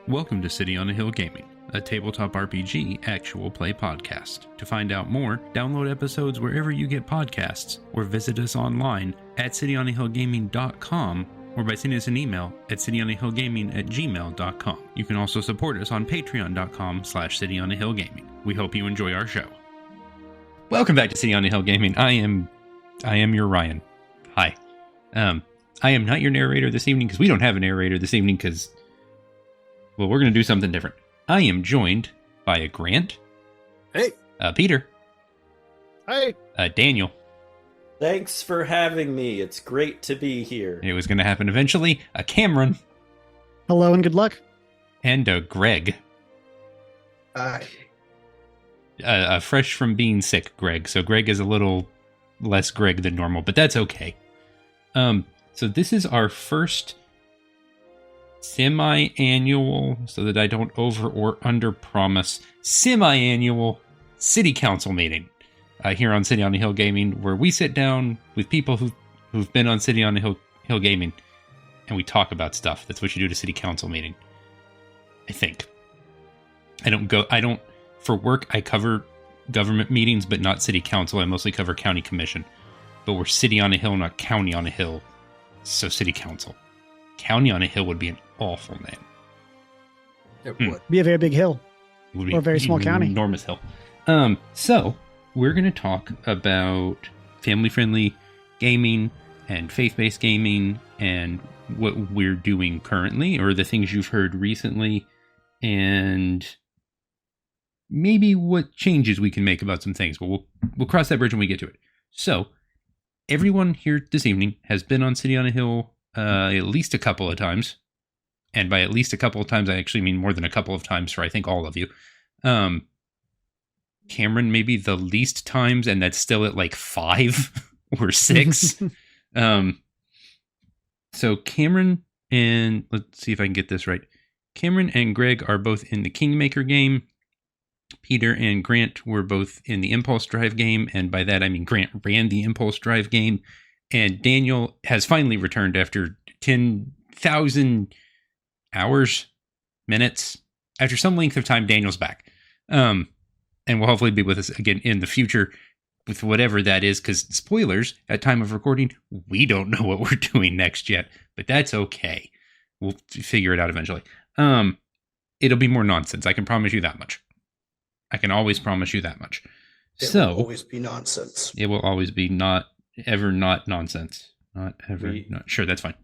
Welcome to City on a Hill Gaming, a tabletop RPG actual play podcast. To find out more, download episodes wherever you get podcasts, or visit us online at cityonahillgaming.com, or by sending us an email at cityonahillgaming@gmail.com. You can also support us on patreon.com/cityonahillgaming. We hope you enjoy our show. Welcome back to City on a Hill Gaming. I am your Ryan. Hi. I am not your narrator this evening because we don't have a narrator this evening because, well, we're going to do something different. I am joined by a Grant. Hey. Peter. Hey. Daniel. Thanks for having me. It's great to be here. It was going to happen eventually. A Cameron. Hello and good luck. And a Greg. Hi. Fresh from being sick, Greg. So Greg is a little less Greg than normal, but that's okay. So this is our first semi-annual, so that I don't over or under promise, semi-annual city council meeting here on City on the Hill Gaming, where we sit down with people who've been on City on the Hill Gaming, and we talk about stuff. That's what you do at a city council meeting, I think. For work, I cover government meetings, but not city council. I mostly cover county commission. But we're city on a hill, not county on a hill. So city council. County on a hill would be an awful name. It would. Be a very big hill. It would be Or a very small county. Enormous hill. So we're going to talk about family-friendly gaming and faith-based gaming and what we're doing currently, or the things you've heard recently, and maybe what changes we can make about some things. But we'll cross that bridge when we get to it. So everyone here this evening has been on City on a Hill at least a couple of times. And by at least a couple of times, I actually mean more than a couple of times for I think all of you. Cameron, maybe the least times, and that's still at like 5 or 6. So Cameron and, let's see if I can get this right. Cameron and Greg are both in the Kingmaker game. Peter and Grant were both in the Impulse Drive game, and by that I mean Grant ran the Impulse Drive game, and Daniel has finally returned after 10,000 hours, minutes. After some length of time, Daniel's back. And will hopefully be with us again in the future with whatever that is, because spoilers, at time of recording, we don't know what we're doing next yet, but that's okay. We'll figure it out eventually. It'll be more nonsense, I can promise you that much. I can always promise you that much. It will always be nonsense. It will always be not nonsense. Not ever not. Sure, that's fine.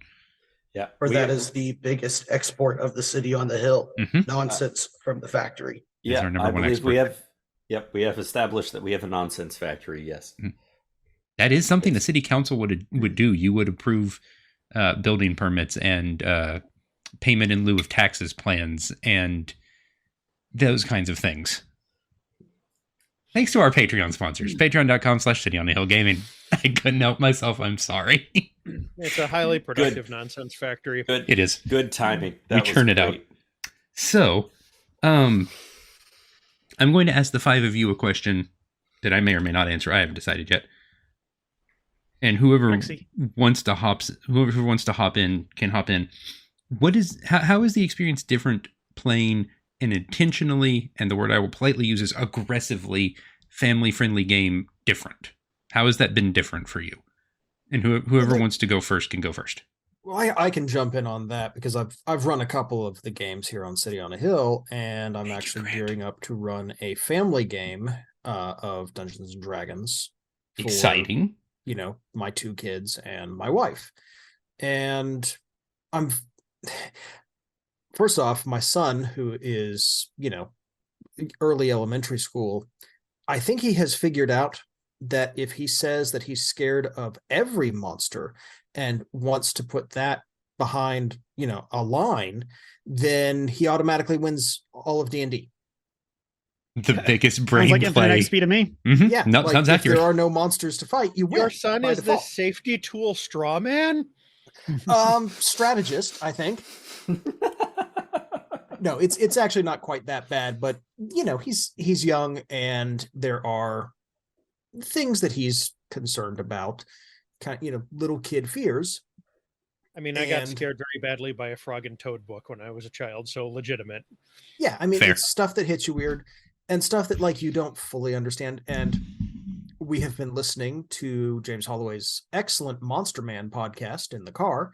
Yeah. Or that is the biggest export of the city on the hill. Mm-hmm. Nonsense from the factory. Yeah, our number I one believe expert. we have established that we have a nonsense factory, yes. Mm-hmm. That is something the city council would do. You would approve building permits and payment in lieu of taxes plans and those kinds of things. Thanks to our Patreon sponsors, patreon.com/cityonahillgaming. I couldn't help myself. I'm sorry. It's a highly productive nonsense factory. Good. It is. Good timing. We churn it out. So, I'm going to ask the 5 of you a question that I may or may not answer. I haven't decided yet. And whoever wants to hop in can hop in. How is the experience different playing an intentionally, and the word I will politely use is aggressively, family-friendly game different? How has that been different for you? And whoever wants to go first can go first. Well, I can jump in on that because I've run a couple of the games here on City on a Hill, and I'm actually gearing up to run a family game of Dungeons and Dragons. Exciting. For, my 2 kids and my wife. And first off, my son, who is, early elementary school, I think he has figured out that if he says that he's scared of every monster and wants to put that behind, a line, then he automatically wins all of D&D. The biggest brain sounds like play. infinite XP to me. Mm-hmm. Yeah, no, sounds if accurate. there are no monsters to fight, you win. Your son by is the default. safety tool straw man? Strategist, I think. No, it's actually not quite that bad, but he's young and there are things that he's concerned about, kind of, little kid fears. I mean, I got And- scared very badly by a frog and toad book when I was a child, so legitimate. Yeah, I mean, Fair. it's stuff that hits you weird and stuff that like you don't fully understand. And we have been listening to James Holloway's excellent Monster Man podcast in the car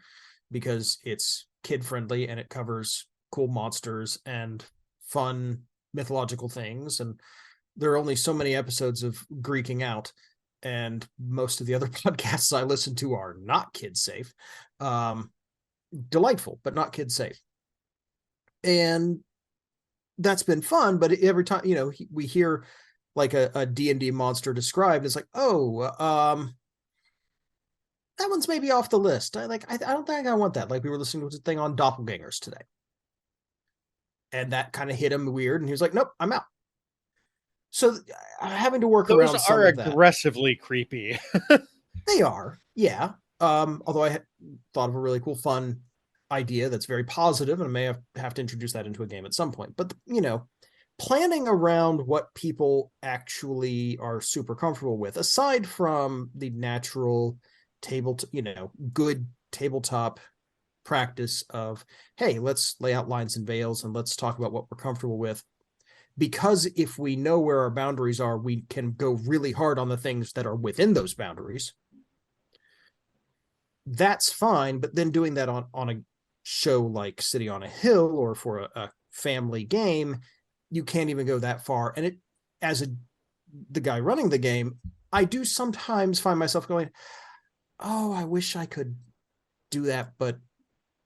because it's kid friendly and it covers cool monsters and fun mythological things. And there are only so many episodes of Greeking out, and most of the other podcasts I listen to are not kid safe. Delightful, but not kid safe. And that's been fun, but every time, we hear like a D&D monster described, it's like, that one's maybe off the list. I don't think I want that. Like we were listening to a thing on doppelgangers today. And that kind of hit him weird. And he was like, nope, I'm out. So having to work around Those some are of that. aggressively creepy. They are, yeah. Although I thought of a really cool, fun idea that's very positive, and I may have to introduce that into a game at some point. But, planning around what people actually are super comfortable with, aside from the natural good tabletop practice of, hey, let's lay out lines and veils and let's talk about what we're comfortable with. Because if we know where our boundaries are, we can go really hard on the things that are within those boundaries. That's fine, but then doing that on a show like City on a Hill or for a family game, you can't even go that far. And the guy running the game, I do sometimes find myself going, oh, I wish I could do that, but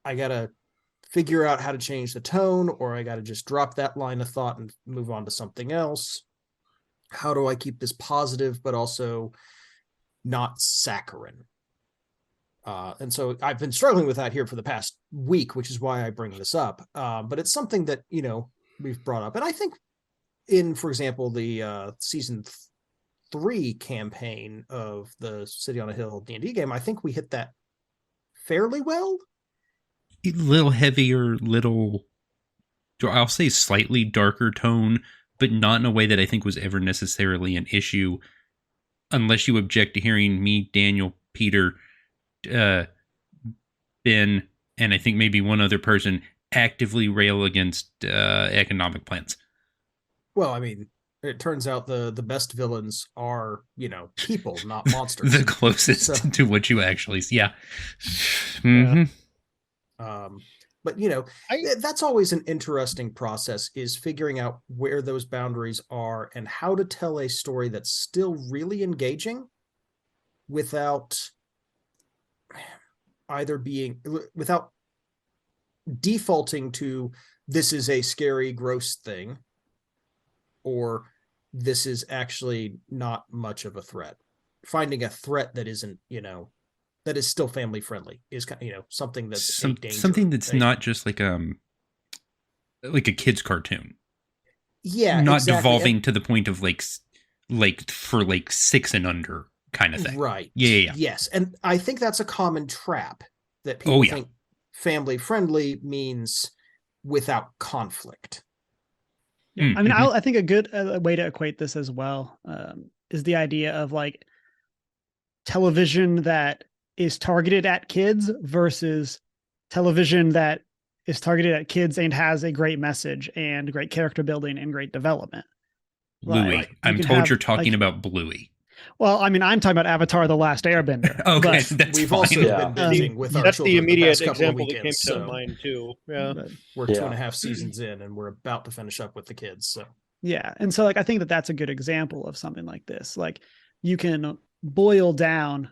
I gotta figure out how to change the tone, or I gotta just drop that line of thought and move on to something else. How do I keep this positive but also not saccharine? And so I've been struggling with that here for the past week, which is why I bring this up. But it's something that, we've brought up. And I think for example, the season 3 campaign of the City on a Hill D&D game, I think we hit that fairly well. A little heavier, I'll say slightly darker tone, but not in a way that I think was ever necessarily an issue, unless you object to hearing me, Daniel, Peter, Ben, and I think maybe one other person actively rail against economic plans. Well, I mean, it turns out the best villains are, people, not monsters. The closest to what you actually see. Yeah. Mm-hmm. But, that's always an interesting process, is figuring out where those boundaries are and how to tell a story that's still really engaging without without defaulting to this is a scary, gross thing, or this is actually not much of a threat. Finding a threat that isn't, that is still family friendly is something that's something that's not just like a kid's cartoon. Yeah, not exactly. devolving to the point of like for 6 and under kind of thing. Right. Yeah. Yes, and I think that's a common trap that people think family friendly means without conflict. Yeah. I mean, I think a good way to equate this as well is the idea of like television that is targeted at kids versus television that is targeted at kids and has a great message and great character building and great development. Bluey. Like, I'm told you're talking about Bluey. Well, I mean, I'm talking about Avatar: The Last Airbender. Okay, that's we've fine. also been binging with our That's children the immediate the past couple example of weekends, that came to mind too. Yeah, we're 2.5 seasons in, and we're about to finish up with the kids. So yeah, and so like I think that that's a good example of something like this. Like you can boil down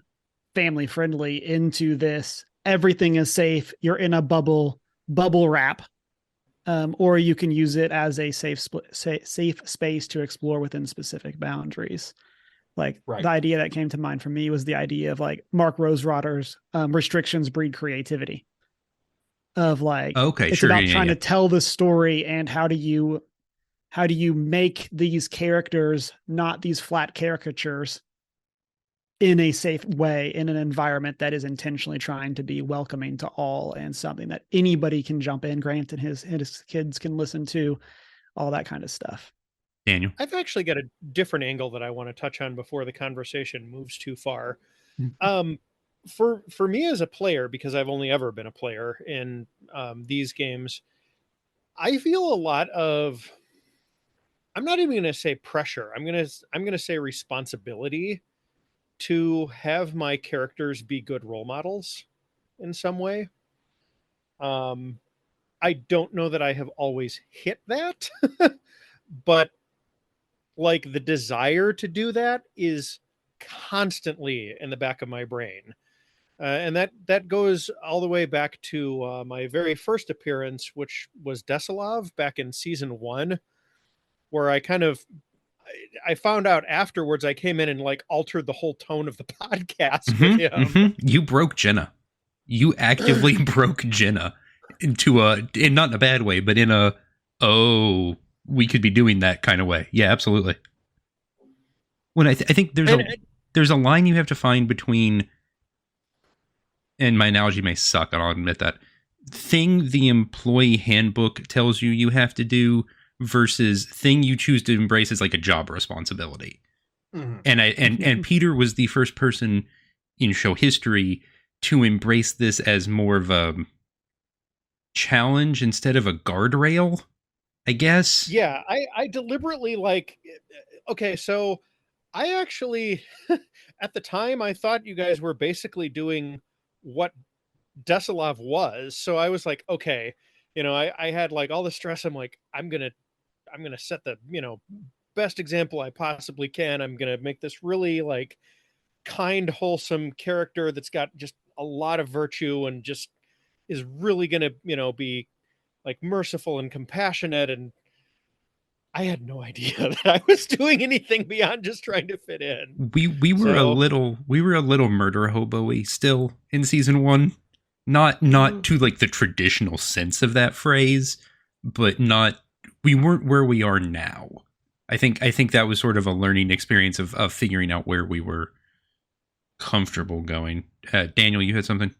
family friendly into this: everything is safe. You're in a bubble wrap. Or you can use it as a safe space to explore within specific boundaries. Like the idea that came to mind for me was the idea of like Mark Rosewater's restrictions breed creativity. Of like, it's about trying to tell the story and how do you make these characters not these flat caricatures in a safe way, in an environment that is intentionally trying to be welcoming to all and something that anybody can jump in. Grant and his kids can listen to, all that kind of stuff. Daniel? I've actually got a different angle that I want to touch on before the conversation moves too far. for me as a player, because I've only ever been a player in these games, I feel a lot of, I'm not even going to say pressure. I'm going to say responsibility to have my characters be good role models in some way. I don't know that I have always hit that, but like the desire to do that is constantly in the back of my brain. And that goes all the way back to my very first appearance, which was Desilov back in season 1, where I found out afterwards I came in and like altered the whole tone of the podcast with him. You broke Jenna. You actively broke Jenna into and not in a bad way, but in a, oh, we could be doing that kind of way. Yeah, absolutely. When I think there's a line you have to find between, and my analogy may suck, and I'll admit that, thing the employee handbook tells you have to do versus thing you choose to embrace as like a job responsibility. Mm-hmm. And Peter was the first person in show history to embrace this as more of a challenge instead of a guardrail, I guess. Yeah, I deliberately okay, so I actually at the time I thought you guys were basically doing what Desilov was. So I was like, okay, I had like all the stress. I'm like, I'm gonna set the, best example I possibly can. I'm gonna make this really like kind, wholesome character that's got just a lot of virtue and just is really gonna, be like merciful and compassionate. And I had no idea that I was doing anything beyond just trying to fit in. We were a little murder hobo-y still in season 1. Not to like the traditional sense of that phrase, but we weren't where we are now. I think that was sort of a learning experience of figuring out where we were comfortable going. Daniel, you had something?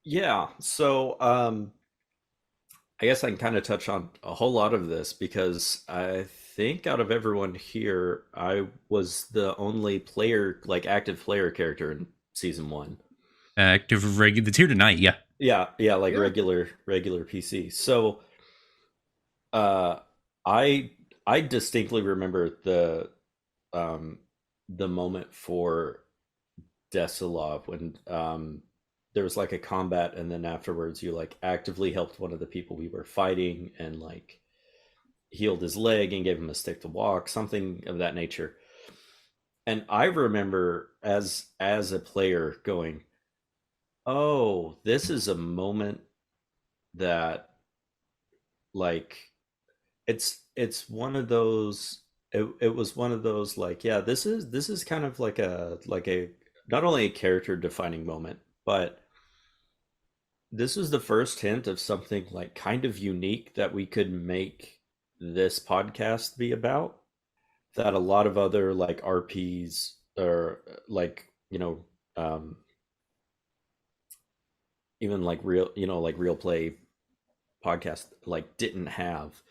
Yeah. So I guess I can kind of touch on a whole lot of this because I think out of everyone here, I was the only player, like active player character in season 1. Active regular that's here tonight, yeah. Yeah, like regular PC. So I distinctly remember the moment for Desilov when there was like a combat, and then afterwards you like actively helped one of the people we were fighting and like healed his leg and gave him a stick to walk, something of that nature. And I remember as a player going, oh, this is a moment that like it's one of those, it was one of those like, yeah, this is kind of like a not only a character defining moment, but this was the first hint of something like kind of unique that we could make this podcast be about, that a lot of other like RPs or like, even like real play podcast like didn't have.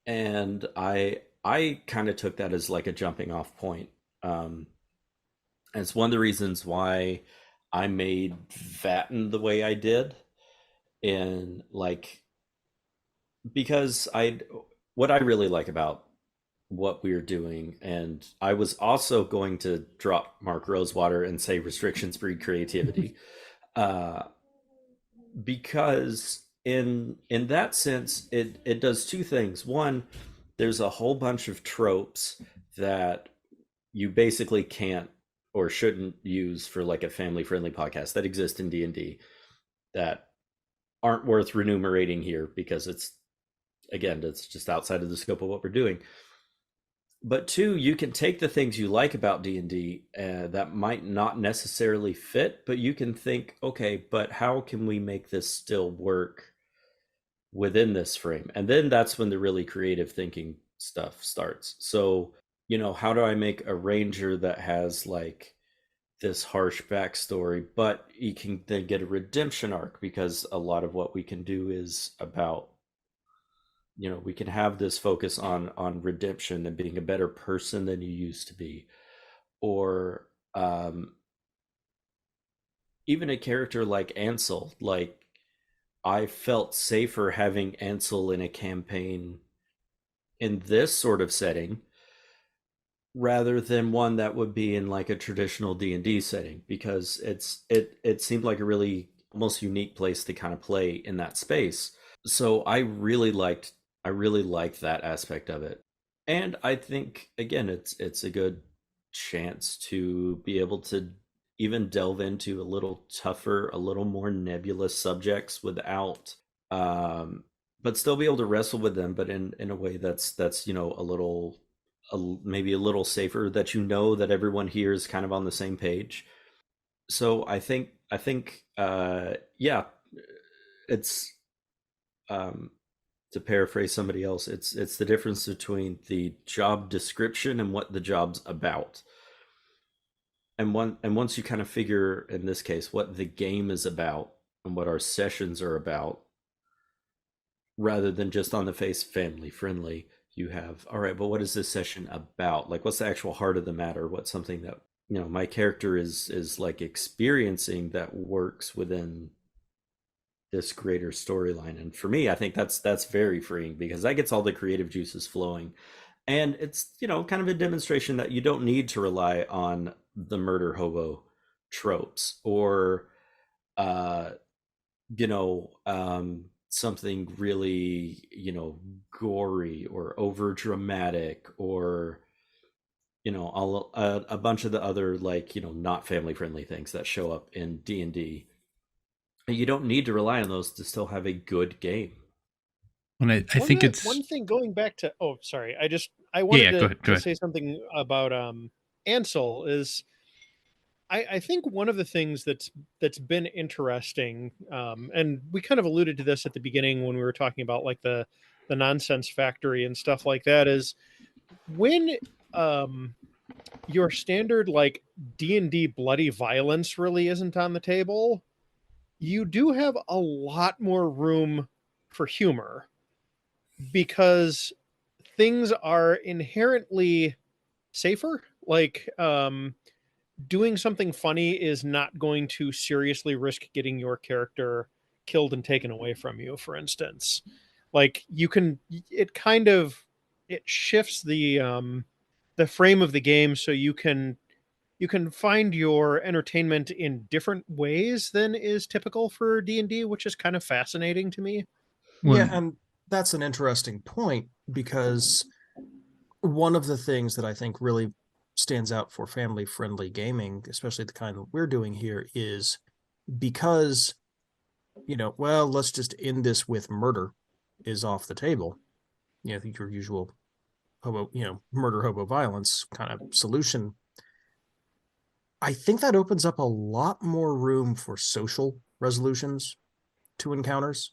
And I kind of took that as like a jumping off point. And it's one of the reasons why I made Vatten the way I did. And like, because what I really like about what we're doing, and I was also going to drop Mark Rosewater and say restrictions breed creativity, because in that sense it does two things. One, there's a whole bunch of tropes that you basically can't or shouldn't use for like a family friendly podcast that exist in D&D that aren't worth remunerating here because it's just outside of the scope of what we're doing. But two, you can take the things you like about D&D that might not necessarily fit, but you can think, okay, but how can we make this still work within this frame? And then that's when the really creative thinking stuff starts. So, how do I make a ranger that has like this harsh backstory, but you can then get a redemption arc, because a lot of what we can do is about, we can have this focus on redemption and being a better person than you used to be, or even a character like Ansel, like I felt safer having Ansel in a campaign in this sort of setting rather than one that would be in like a traditional D&D setting, because it seemed like a really almost unique place to kind of play in that space. So I really liked that aspect of it. And I think again it's a good chance to be able to even delve into a little tougher, a little more nebulous subjects without but still be able to wrestle with them, but in a way that's a little maybe a little safer, that that everyone here is kind of on the same page. So I think yeah, it's to paraphrase somebody else, it's the difference between the job description and what the job's about. And once you kind of figure, in this case, what the game is about and what our sessions are about, rather than just on the face family friendly, you have, all right, but what is this session about? Like, what's the actual heart of the matter? What's something that my character is like experiencing that works within this greater storyline? And for me, I think that's very freeing, because that gets all the creative juices flowing. And it's kind of a demonstration that you don't need to rely on the murder hobo tropes, or something really gory or over dramatic, or a bunch of the other, like, not family friendly things that show up in D&D. You don't need to rely on those to still have a good game. And I think it's one thing, going back to, oh, sorry, I wanted go ahead. to say something about Ansel. Is I think one of the things that's been interesting, and we kind of alluded to this at the beginning when we were talking about like the nonsense factory and stuff like that, is when your standard like D&D bloody violence really isn't on the table, you do have a lot more room for humor, because things are inherently safer. Like, doing something funny is not going to seriously risk getting your character killed and taken away from you, for instance. Like, it shifts the frame of the game, so you can find your entertainment in different ways than is typical for D&D, which is kind of fascinating to me. Yeah, and that's an interesting point, because one of the things that I think really stands out for family-friendly gaming, especially the kind that we're doing here, is because, well, let's just end this with murder is off the table. Your usual hobo, murder hobo violence kind of solution. I think that opens up a lot more room for social resolutions to encounters.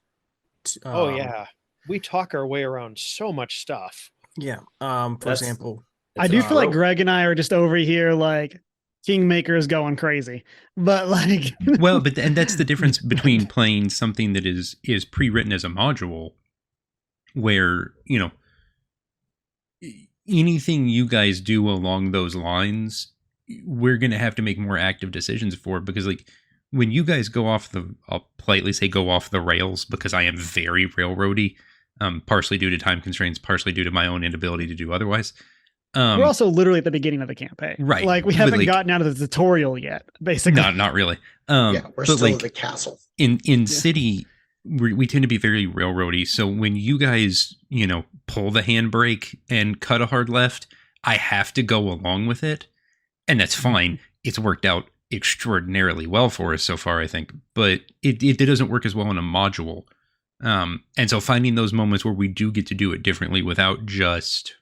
Oh yeah, we talk our way around so much stuff. Yeah. For example, I do feel like Greg and I are just over here like Kingmaker is going crazy, but like, well, and that's the difference between playing something that is pre-written as a module, where anything you guys do along those lines, we're going to have to make more active decisions for, because like when you guys go off I'll politely say go off the rails, because I am very railroady, partially due to time constraints, partially due to my own inability to do otherwise. We're also literally at the beginning of the campaign, right? Like we haven't gotten out of the tutorial yet, basically. Not really. We're still in the castle. In city, we tend to be very railroady. So when you guys, pull the handbrake and cut a hard left, I have to go along with it, and that's fine. It's worked out extraordinarily well for us so far, I think, but it doesn't work as well in a module. And so finding those moments where we do get to do it differently without just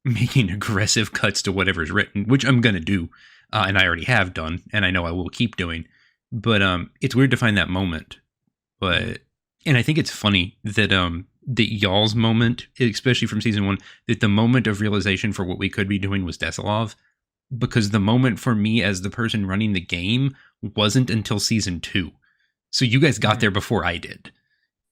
making aggressive cuts to whatever's written, which I'm going to do, and I already have done, and I know I will keep doing, but it's weird to find that moment. But, and I think it's funny that that y'all's moment, especially from season 1, that the moment of realization for what we could be doing was Desilov, because the moment for me as the person running the game wasn't until season 2. So you guys got there before I did.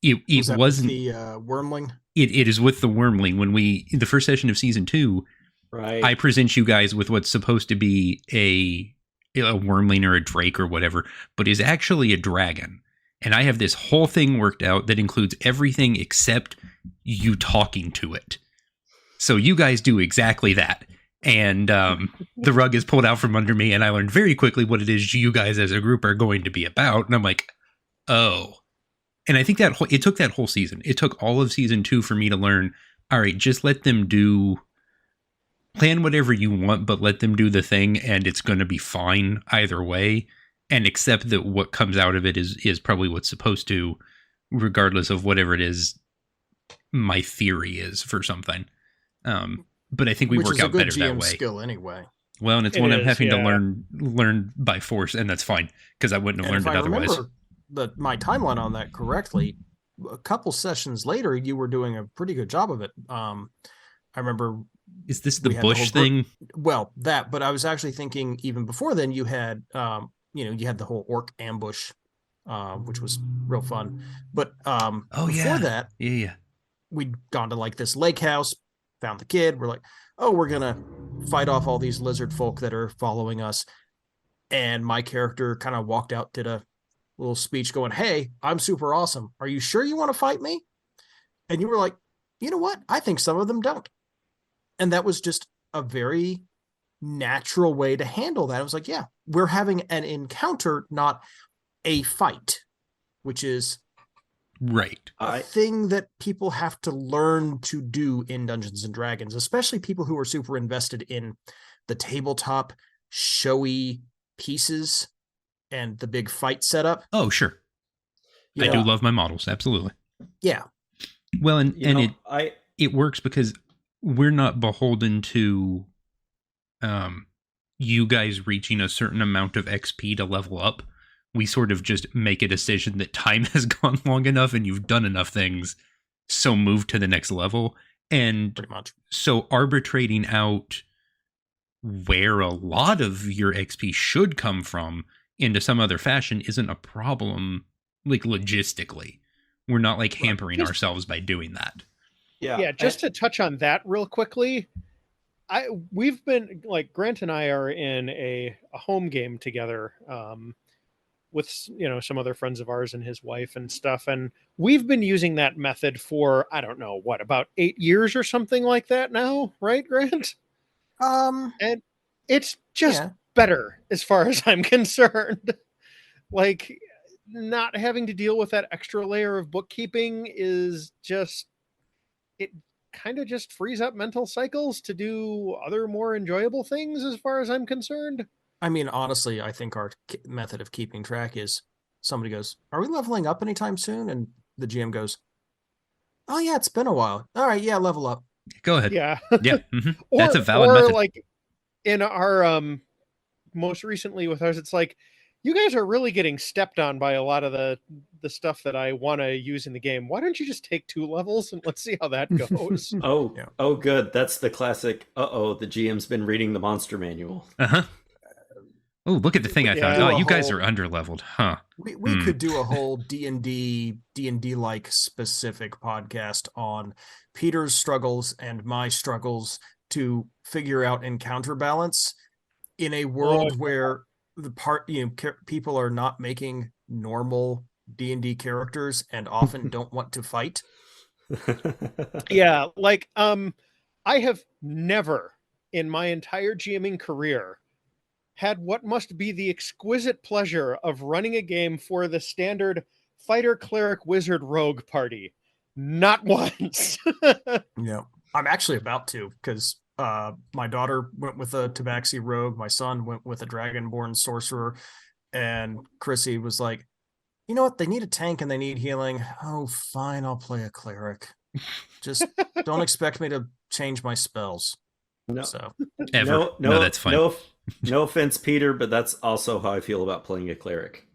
It wasn't the Wormling. It is with the Wormling. When the first session of season 2, right, I present you guys with what's supposed to be a wormling or a drake or whatever, but is actually a dragon. And I have this whole thing worked out that includes everything except you talking to it. So you guys do exactly that. And the rug is pulled out from under me, and I learned very quickly what it is you guys as a group are going to be about. And I'm like, oh. And I think that it took that whole season. It took all of season 2 for me to learn, all right, just let them plan whatever you want, but let them do the thing, and it's going to be fine either way. And accept that what comes out of it is probably what's supposed to, regardless of whatever it is my theory is for something. But I think we work out better that way. Skill anyway. Well, and it's one I'm having to learn by force, and that's fine because I wouldn't have learned it otherwise. Remember my timeline on that correctly, a couple sessions later, you were doing a pretty good job of it. I remember. Is this the bush thing? Well, but I was actually thinking even before then you had, you had the whole orc ambush, which was real fun. But before that, we'd gone to like this lake house, found the kid. We're like, oh, we're going to fight off all these lizard folk that are following us. And my character kind of walked out, did a little speech going, hey, I'm super awesome. Are you sure you want to fight me? And you were like, you know what? I think some of them don't. And that was just a very natural way to handle that. I was like, yeah, we're having an encounter, not a fight, which is right. A thing that people have to learn to do in Dungeons and Dragons, especially people who are super invested in the tabletop showy pieces and the big fight setup. Oh, sure. I do love my models. Absolutely. Yeah. Well, it works because we're not beholden to you guys reaching a certain amount of XP to level up. We sort of just make a decision that time has gone long enough and you've done enough things, so move to the next level. And pretty much. So arbitrating out where a lot of your XP should come from into some other fashion isn't a problem, like logistically. We're not like hampering ourselves by doing that. Yeah, just to touch on that real quickly, we've been like Grant and I are in a home game together with some other friends of ours and his wife and stuff, and we've been using that method for I don't know what, about 8 years or something like that now, right, Grant? And it's just better as far as I'm concerned. Like, not having to deal with that extra layer of bookkeeping is just, it kind of just frees up mental cycles to do other more enjoyable things as far as I'm concerned. I mean, honestly, I think our method of keeping track is somebody goes, are we leveling up anytime soon? And the GM goes, oh yeah, it's been a while. All right. Yeah. Level up. Go ahead. Yeah. Yeah. Mm-hmm. That's a valid method. Like in our, most recently with ours, it's like, you guys are really getting stepped on by a lot of the stuff that I want to use in the game. Why don't you just take 2 levels and let's see how that goes? Oh, good. That's the classic. The GM's been reading the monster manual. Uh-huh. Oh, look at the thing I found. Oh, you guys are underleveled, huh? We could do a whole D&D like specific podcast on Peter's struggles and my struggles to figure out encounter balance in a world where people are not making normal D&D characters and often don't want to fight. Yeah, like I have never in my entire GMing career had what must be the exquisite pleasure of running a game for the standard fighter, cleric, wizard, rogue party. Not once. Yeah, I'm actually about to, because my daughter went with a Tabaxi rogue, my son went with a dragonborn sorcerer, and Chrissy was like, you know what, they need a tank and they need healing. Oh, fine, I'll play a cleric. Just don't expect me to change my spells. No, so no, that's fine. No offense, Peter, but that's also how I feel about playing a cleric.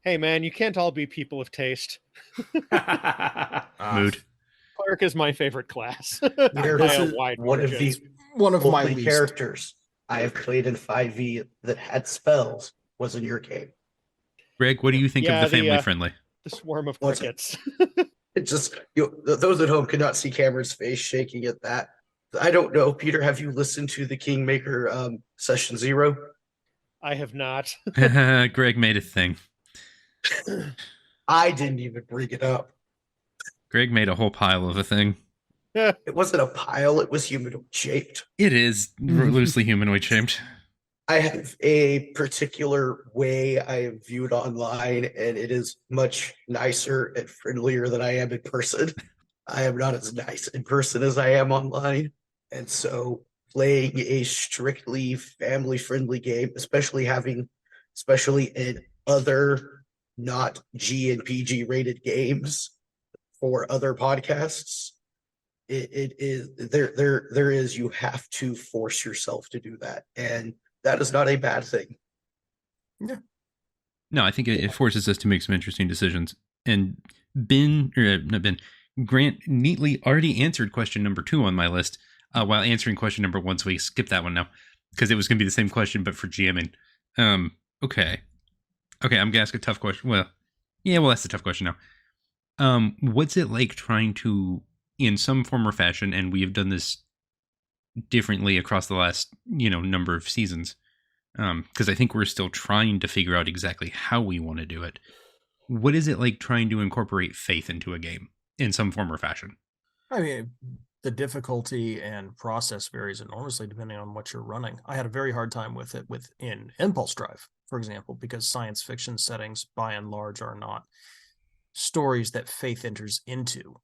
Hey, man, you can't all be people of taste. Mood. Cleric is my favorite class. One of my least characters I have played in 5e that had spells was in your game. Greg, what do you think of the family friendly? The swarm of crickets. It just those at home could not see Cameron's face shaking at that. I don't know, Peter. Have you listened to the Kingmaker session 0? I have not. Greg made a thing. I didn't even bring it up. Greg made a whole pile of a thing. It wasn't a pile, it was humanoid shaped. It is loosely humanoid shaped. I have a particular way I am viewed online, and it is much nicer and friendlier than I am in person. I am not as nice in person as I am online. And so playing a strictly family-friendly game, especially in other not G and PG rated games for other podcasts, it is there is you have to force yourself to do that, and that is not a bad thing. No, I think it forces us to make some interesting decisions. And Grant neatly already answered question number 2 on my list while answering question number 1, so we skip that one now because it was going to be the same question but for GMing. Okay, I'm going to ask a tough question. Well, that's a tough question now. What's it like trying to, in some form or fashion, and we have done this differently across the last number of seasons, because I think we're still trying to figure out exactly how we want to do it. What is it like trying to incorporate faith into a game in some form or fashion? I mean, the difficulty and process varies enormously depending on what you're running. I had a very hard time with it in Impulse Drive, for example, because science fiction settings, by and large, are not stories that faith enters into.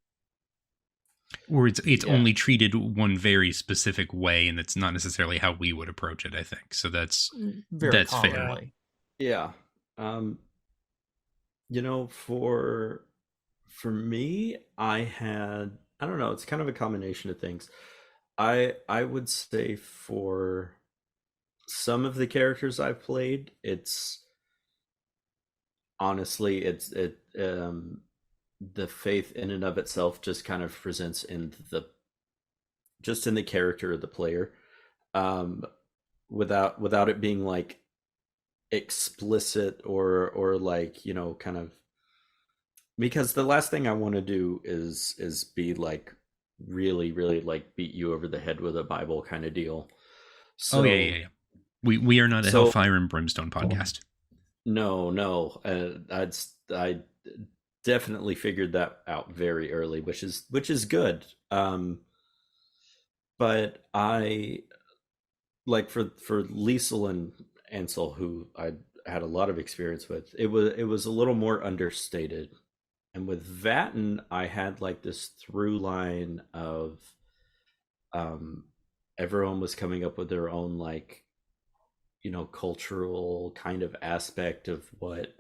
Or it's only treated one very specific way, and it's not necessarily how we would approach it, I think. So that's commonly. fair. Yeah. For me, I don't know, it's kind of a combination of things. I would say for some of the characters I've played, it's honestly the faith in and of itself just kind of presents in the character of the player, without it being like explicit or like kind of, because the last thing I want to do is be like really like beat you over the head with a Bible kind of deal. So yeah. We are not a Hellfire and Brimstone podcast. No. I definitely figured that out very early, which is good. But I like for Liesel and Ansel, who I had a lot of experience with, it was a little more understated. And with Vatten, I had like this through line of everyone was coming up with their own like cultural kind of aspect of what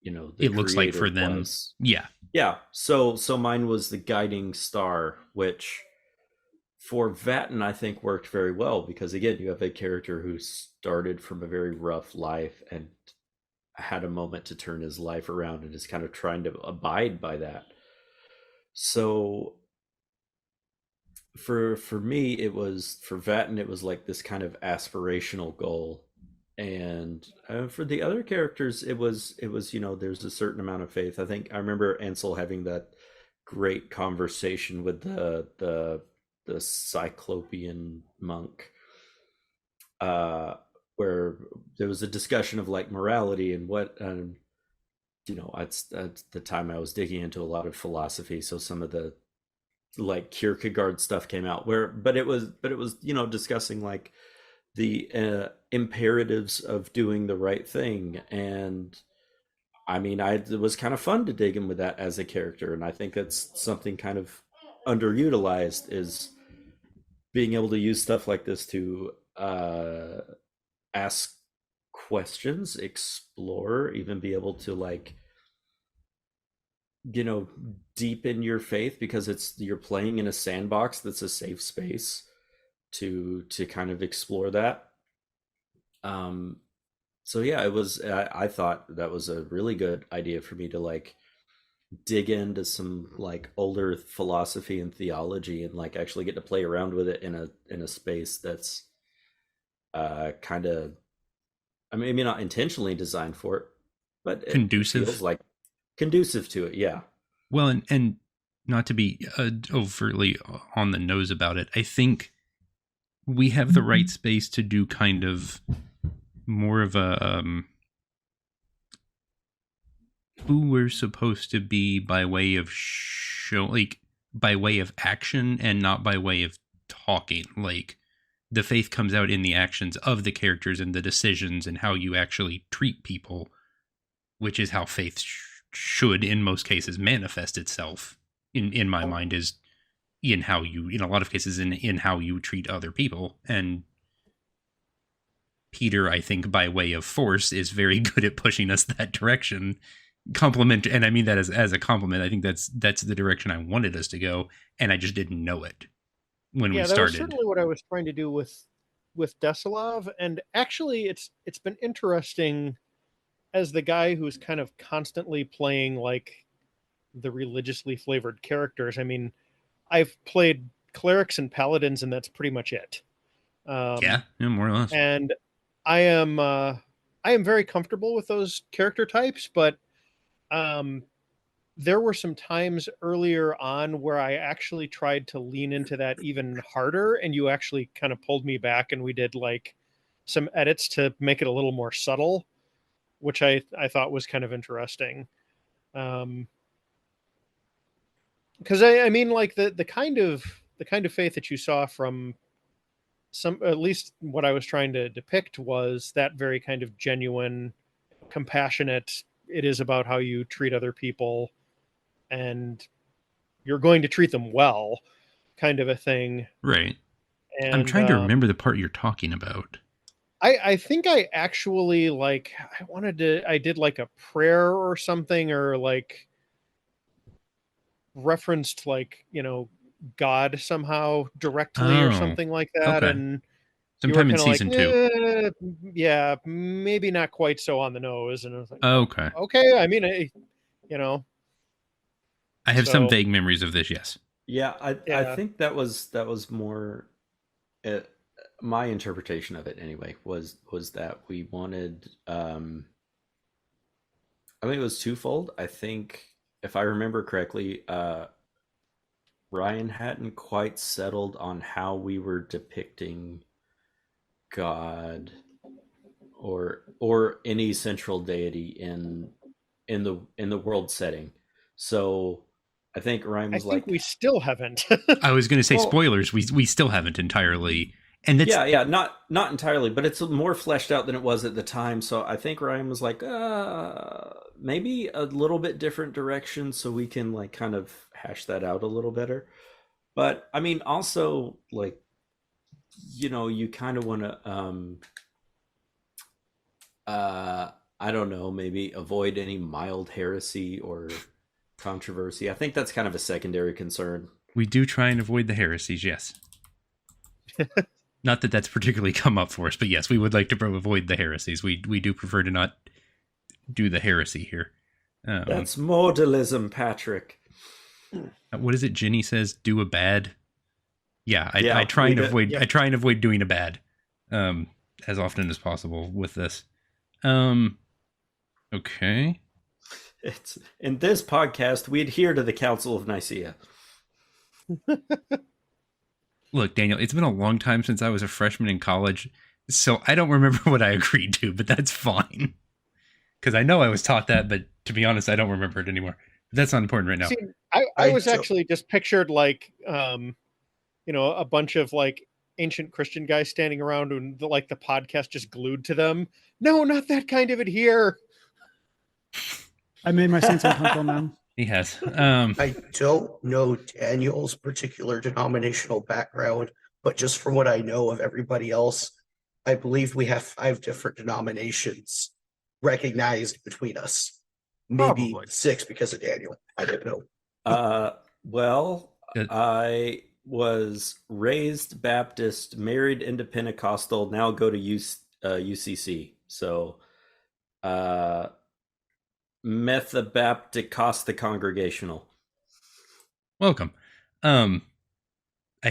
it looks like for them was. Yeah, so mine was the guiding star, which for Vatten I think worked very well, because again, you have a character who started from a very rough life and had a moment to turn his life around and is kind of trying to abide by that. So for me, for Vatten, it was like this kind of aspirational goal. And for the other characters, it was there's a certain amount of faith. I think I remember Ansel having that great conversation with the Cyclopean monk, where there was a discussion of like morality and what at the time I was digging into a lot of philosophy, so some of the like Kierkegaard stuff came out, but it was discussing like the imperatives of doing the right thing. And I mean, it was kind of fun to dig in with that as a character, and I think that's something kind of underutilized, is being able to use stuff like this to ask questions, explore, even be able to like deepen your faith, because you're playing in a sandbox that's a safe space to kind of explore that. So yeah, it was, I thought that was a really good idea for me to like dig into some like older philosophy and theology and like actually get to play around with it in a space that's kind of, I mean, maybe not intentionally designed for it, but conducive. It feels like conducive to it. Yeah. Well, and not to be overtly on the nose about it, I think we have the right space to do kind of more of a who we're supposed to be by way of show, like by way of action and not by way of talking. Like the faith comes out in the actions of the characters and the decisions and how you actually treat people, which is how faith should in most cases manifest itself in my mind, is in how you, in a lot of cases, in how you treat other people. And Peter, I think by way of force, is very good at pushing us that direction. Compliment, and I mean that as a compliment. I think that's the direction I wanted us to go, and I just didn't know it when we that started. was certainly what I was trying to do with Desilov, and actually, it's been interesting as the guy who's kind of constantly playing like the religiously flavored characters. I mean, I've played clerics and paladins, and that's pretty much it. Yeah, more or less. And I am very comfortable with those character types, but there were some times earlier on where I actually tried to lean into that even harder, and you actually kind of pulled me back, and we did like some edits to make it a little more subtle, which I thought was kind of interesting. Because I mean, like the kind of faith that you saw from some, at least what I was trying to depict, was that very kind of genuine, compassionate. It is about how you treat other people, and you're going to treat them well, kind of a thing. Right. And I'm trying to remember the part you're talking about. I think I actually I did like a prayer or something, or like referenced like, God somehow directly or something like that. Okay. And sometime in season 2. Yeah, maybe not quite so on the nose. And I was like, okay. I mean, I have some vague memories of this. Yes. Yeah, I think that was more my interpretation of it anyway, was that we wanted I think it was twofold. I think, if I remember correctly, Ryan hadn't quite settled on how we were depicting God or any central deity in the world setting. So I think Ryan was like, we still haven't. I was going to say, spoilers. We still haven't entirely. And that's, not entirely, but it's more fleshed out than it was at the time. So I think Ryan was like, maybe a little bit different direction, so we can like kind of hash that out a little better. But I mean, also, like, you kind of want to, I don't know, maybe avoid any mild heresy or controversy. I think that's kind of a secondary concern. We do try and avoid the heresies, yes. Not that that's particularly come up for us, but yes, we would like to avoid the heresies. We do prefer to not do the heresy here. That's modalism, Patrick. What is it? Jenny says, "Do a bad." Yeah, I try and avoid. Yeah. I try and avoid doing a bad, as often as possible with this. Okay. It's in this podcast we adhere to the Council of Nicaea. Look, Daniel, it's been a long time since I was a freshman in college, so I don't remember what I agreed to, but that's fine. Because I know I was taught that, but to be honest, I don't remember it anymore. But that's not important right now. See, I was actually just pictured like, a bunch of like ancient Christian guys standing around and the podcast just glued to them. No, not that kind of adhere. I made my sense uncomfortable now. He has. I don't know Daniel's particular denominational background, but just from what I know of everybody else, I believe we have 5 different denominations recognized between us. Maybe Probably 6 because of Daniel. I don't know. Well, I was raised Baptist, married into Pentecostal, now go to UCC. So, Methabaptist Congregational. Welcome. I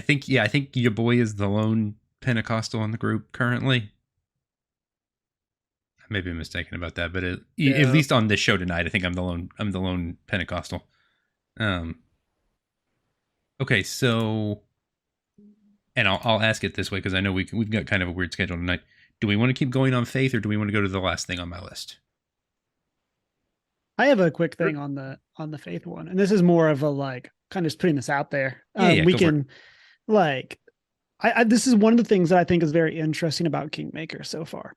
think your boy is the lone Pentecostal in the group currently. I may be mistaken about that, but at least on this show tonight, I think I'm the lone Pentecostal. Okay, so, and I'll ask it this way because I know we've got kind of a weird schedule tonight. do we want to keep going on faith, or do we want to go to the last thing on my list? I have a quick thing on the faith one, and this is more of a like kind of just putting this out there. Yeah, We go for can like, this is one of the things that I think is very interesting about Kingmaker so far.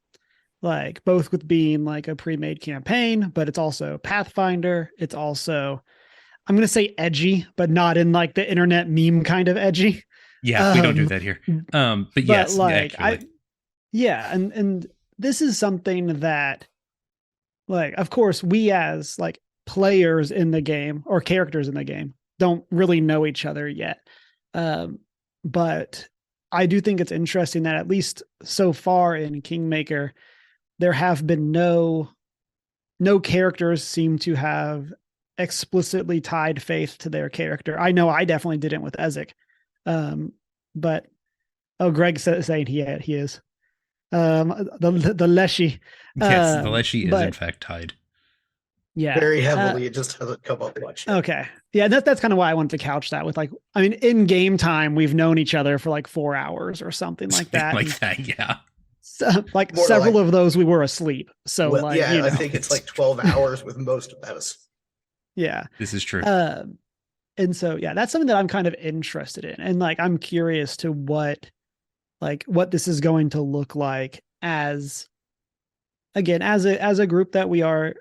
Like both with being like a pre-made campaign, but it's also Pathfinder. It's also, I'm going to say edgy, but not in like the internet meme kind of edgy. Yeah, we don't do that here. But yes, like actually. and this is something that, like, of course, we as like players in the game or characters in the game don't really know each other yet. But I do think it's interesting that at least so far in Kingmaker, there have been no characters seem to have explicitly tied faith to their character. I know I definitely didn't with Ezek. But Greg saying he is. The Leshy. Yes, the Leshy is in fact tied. Yeah. Very heavily. It just hasn't come up much yet. Okay. Yeah, that's kind of why I wanted to couch that with like, I mean, in game time, we've known each other for like 4 hours or something like that. Yeah. So, like More several like- of those we were asleep. So Well, like, yeah, you know, I think it's like 12 hours with most of that. yeah. This is true. And so, yeah, that's something that I'm kind of interested in. And like, I'm curious to what this is going to look like as a group that we are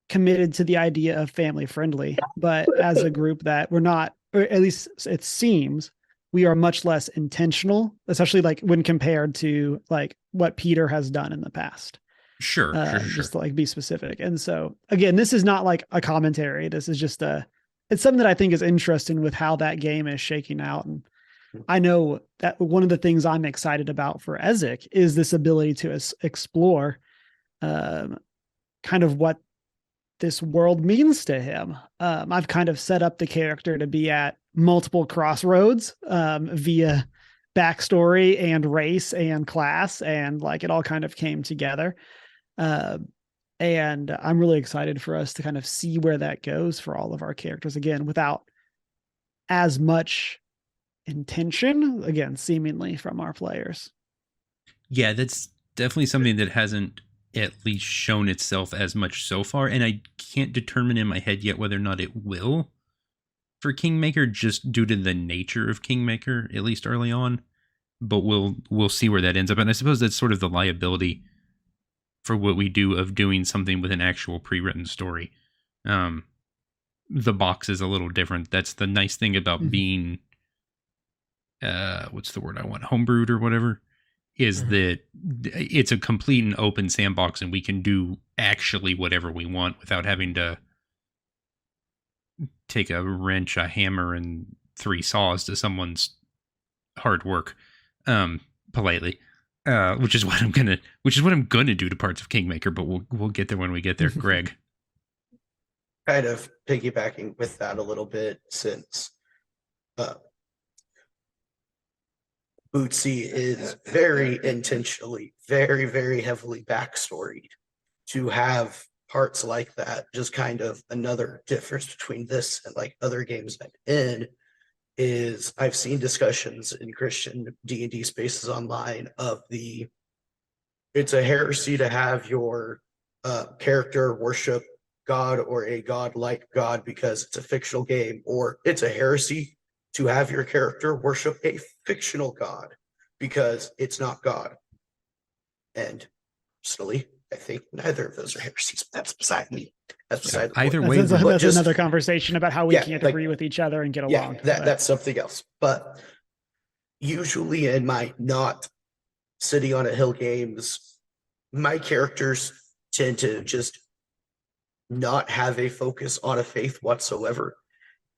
committed to the idea of family friendly, but as a group that we're not, or at least it seems we are much less intentional, especially like when compared to like what Peter has done in the past. Sure. Just to like be specific. And so again, this is not like a commentary. This is just it's something that I think is interesting with how that game is shaking out. And I know that one of the things I'm excited about for Ezek is this ability to explore kind of what this world means to him. I've kind of set up the character to be at multiple crossroads via backstory and race and class, and like it all kind of came together. And I'm really excited for us to kind of see where that goes for all of our characters, again, without as much intention, again, seemingly from our players. Yeah, that's definitely something that hasn't at least shown itself as much so far, and I can't determine in my head yet whether or not it will for Kingmaker, just due to the nature of Kingmaker, at least early on. But we'll see where that ends up, and I suppose that's sort of the liability for what we do of doing something with an actual pre-written story. The box is a little different. That's the nice thing about being what's the word I want, homebrewed or whatever, is that it's a complete and open sandbox, and we can do actually whatever we want without having to take a wrench, a hammer, and 3 saws to someone's hard work, politely. Which is what I'm gonna do to parts of Kingmaker, but we'll get there when we get there. Greg. Kind of piggybacking with that a little bit, since Bootsy is very intentionally, very, very heavily backstoried. To have parts like that, just kind of another difference between this and like other games I'm in, is I've seen discussions in Christian D&D spaces online of it's a heresy to have your character worship God or a god-like God because it's a fictional game, or it's a heresy to have your character worship a fictional God because it's not God. And personally, I think neither of those are heresies. That's beside me. That's beside the point. Either way, That's another conversation about how we can't like, agree with each other and get along. That's something else. But usually in my not sitting on a hill games, my characters tend to just not have a focus on a faith whatsoever,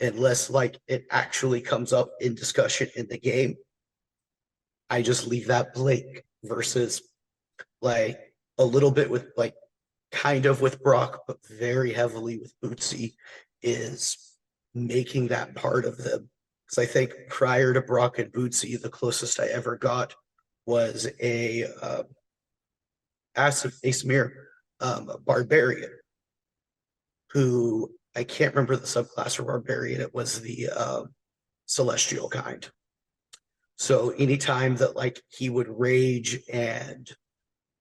unless like it actually comes up in discussion in the game. I just leave that blank, versus like a little bit with like kind of with Brock, but very heavily with Bootsy, is making that part of them. Because I think prior to Brock and Bootsy, the closest I ever got was a Asmir barbarian, who I can't remember the subclass for barbarian. It was the celestial kind. So anytime that like he would rage and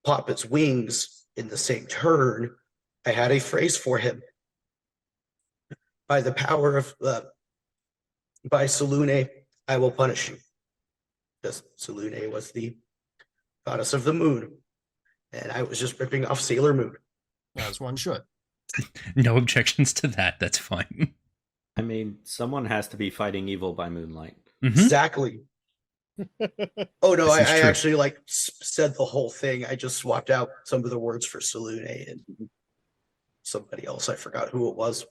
Poppet's wings in the same turn, I had a phrase for him. By the power of by Selune, I will punish you. Because Selune was the goddess of the moon, and I was just ripping off Sailor Moon. As one should. No objections to that. That's fine. I mean, someone has to be fighting evil by moonlight. Mhm. Exactly. Oh no, This is I true. actually like said the whole thing. I just swapped out some of the words for Selune and somebody else. I forgot who it was.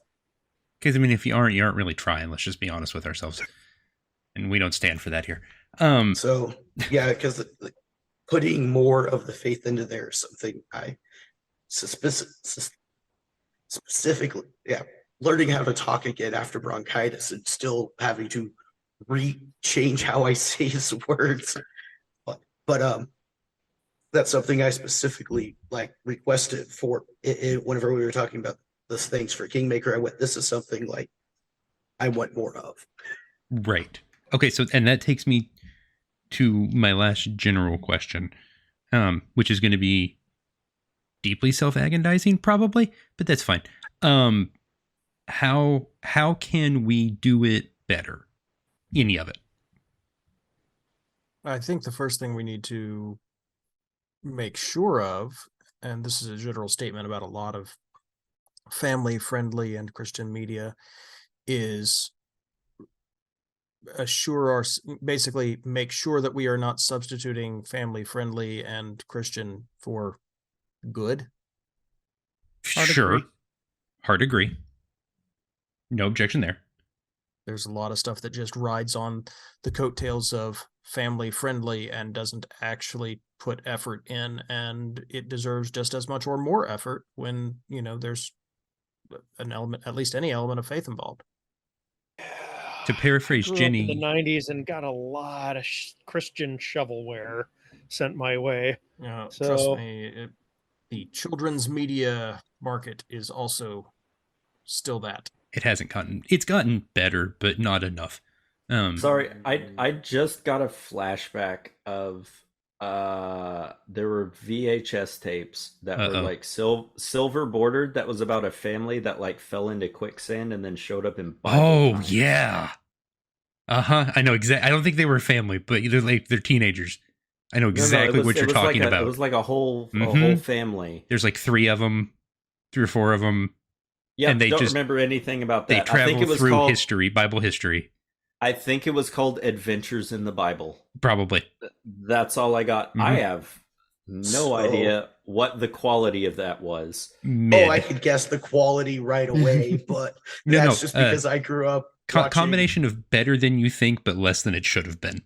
Because I mean, if you aren't really trying. Let's just be honest with ourselves, and we don't stand for that here. So yeah, because putting more of the faith into there is something I specifically, learning how to talk again after bronchitis and still having to change how I say his words. But that's something I specifically like requested for it whenever we were talking about this things for Kingmaker. I went, this is something like I want more of. Right. Okay. So, and that takes me to my last general question, which is going to be deeply self-aggrandizing, probably, but that's fine. How can we do it better? Any of it? I think the first thing we need to make sure of, and this is a general statement about a lot of family-friendly and Christian media, is basically make sure that we are not substituting family-friendly and Christian for good. Hard agree. No objection there. There's a lot of stuff that just rides on the coattails of family-friendly and doesn't actually put effort in, and it deserves just as much or more effort when, there's an element, at least any element of faith involved. To paraphrase I grew Jenny, up in the 90s and got a lot of Christian shovelware sent my way. Trust me, the children's media market is also still that. it's gotten better, but not enough. Sorry, I just got a flashback of there were VHS tapes that were like silver bordered, that was about a family that like fell into quicksand and then showed up in Bible times. Yeah. I know exactly. I don't think they were a family, but they're teenagers. I know exactly what you're talking about. It was like a whole family. There's like 3 or 4 of them. Yeah, and they don't just remember anything about that. They travel I think it was through history, Bible history. I think it was called Adventures in the Bible. Probably. That's all I got. I have no idea what the quality of that was. Mid. I could guess the quality right away, but that's just because I grew up combination of better than you think, but less than it should have been.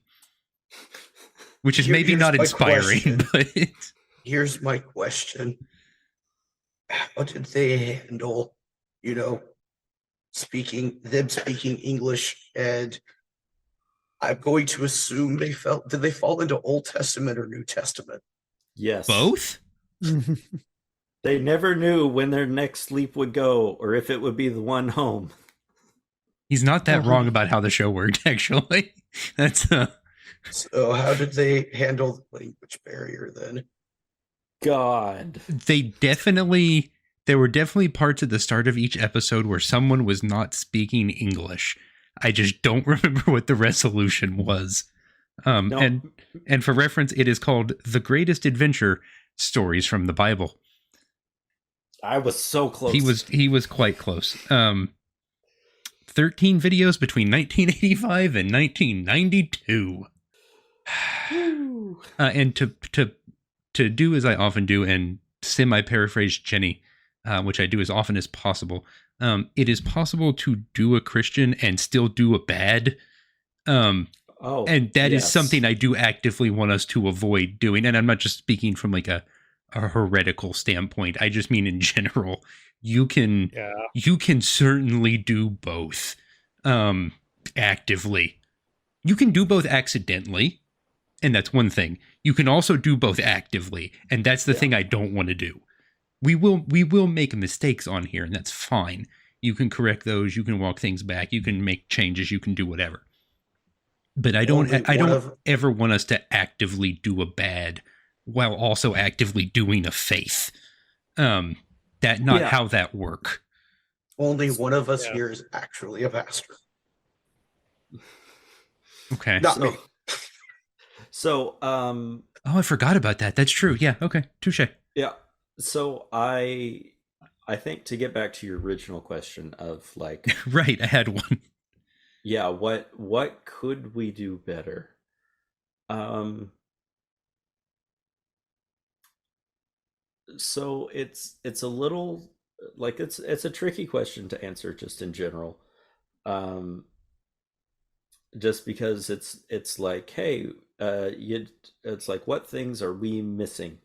Which is maybe not inspiring, but here's my question. How did they handle, speaking English? And I'm going to assume did they fall into Old Testament or New Testament? Yes. Both? They never knew when their next sleep would go or if it would be the one home. He's not that wrong about how the show worked, actually. That's So how did they handle the language barrier then? God. There were definitely parts at the start of each episode where someone was not speaking English. I just don't remember what the resolution was. No. And for reference, it is called The Greatest Adventure: Stories from the Bible. I was so close. He was quite close. 13 videos between 1985 and 1992. And to do as I often do and semi-paraphrase Jenny, which I do as often as possible, it is possible to do a Christian and still do a bad. And that is something I do actively want us to avoid doing. And I'm not just speaking from like a heretical standpoint. I just mean in general. You can certainly do both actively. You can do both accidentally, and that's one thing. You can also do both actively, and that's the thing I don't want to do. We will make mistakes on here, and that's fine. You can correct those. You can walk things back. You can make changes. You can do whatever. But I don't ever want us to actively do a bad while also actively doing a faith. That not Yeah. how that work. Only one of us Yeah. here is actually a pastor. Okay. Not me. So, Oh, I forgot about that. That's true. Yeah. Okay. Touche. yeah. So I think, to get back to your original question of like, Right. I had one. yeah, what could we do better? So it's a little like it's a tricky question to answer just in general. Um, just because it's like, hey, it's like, what things are we missing?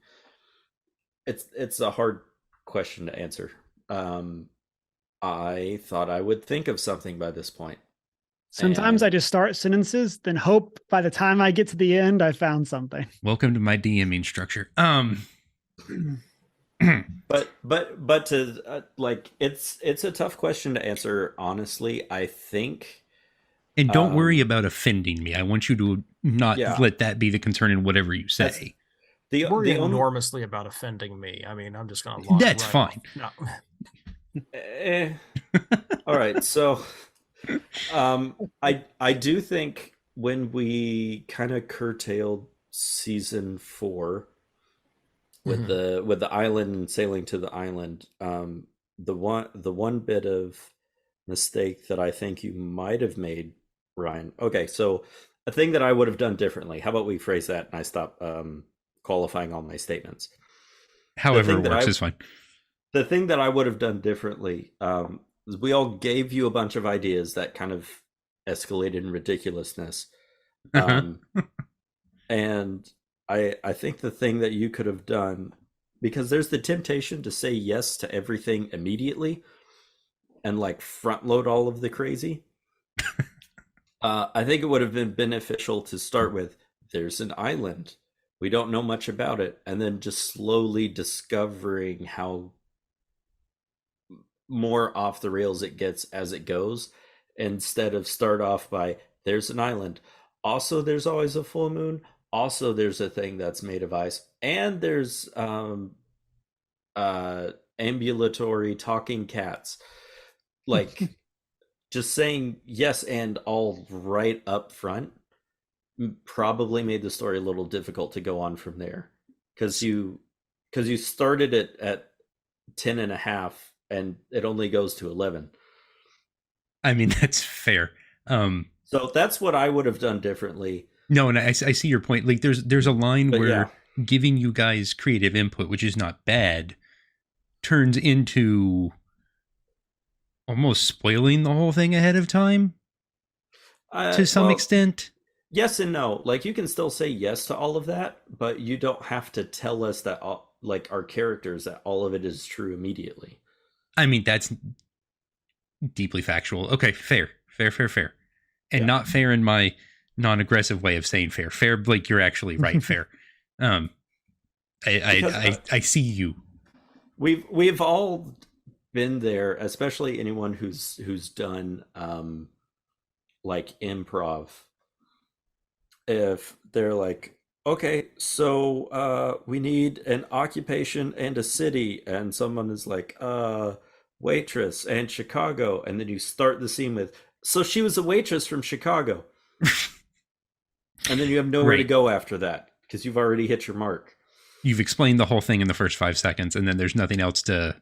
It's a hard question to answer. I thought I would think of something by this point. Sometimes And- I just start sentences, then hope by the time I get to the end, I found something. Welcome to my DMing structure. but to like, it's a tough question to answer, honestly. I think, and don't worry about offending me. I want you to not Yeah. let that be the concern in whatever you That's- say. Worry the only enormously about offending me. I mean, I'm just going to lie. That's right fine. off. No. All right, so I do think when we kind of curtailed season 4 with the island and sailing to the island, the one bit of mistake that I think you might have made, Ryan. Okay, so a thing that I would have done differently. How about we phrase that and I stop qualifying all my statements. However thing it that works I- is fine. The thing that I would have done differently is we all gave you a bunch of ideas that kind of escalated in ridiculousness. And I think the thing that you could have done, because there's the temptation to say yes to everything immediately and like front load all of the crazy. I think it would have been beneficial to start with, there's an island. We don't know much about it. And then just slowly discovering how more off the rails it gets as it goes, instead of start off by, there's an island. Also, there's always a full moon. Also, there's a thing that's made of ice. And there's ambulatory talking cats. Like, just saying yes and all right up front probably made the story a little difficult to go on from there, because you started it at 10 and a half and it only goes to 11. I mean, that's fair. So that's what I would have done differently. No, and I see your point. Like, there's a line But where yeah. giving you guys creative input, which is not bad, turns into almost spoiling the whole thing ahead of time to some Well, extent. yes and no. Like, you can still say yes to all of that, but you don't have to tell us that all, like, our characters, that all of it is true immediately. I mean, that's deeply factual. Okay, fair. And Yeah. not fair in my non-aggressive way of saying fair. Fair, Blake, you're actually right. Fair. I see you. We've all been there, especially anyone who's done like improv. If they're like, okay, so we need an occupation and a city, and someone is like, waitress and Chicago, and then you start the scene with, so she was a waitress from Chicago. And then you have nowhere to Right. go after that because you've already hit your mark. You've explained the whole thing in the first 5 seconds, and then there's nothing else to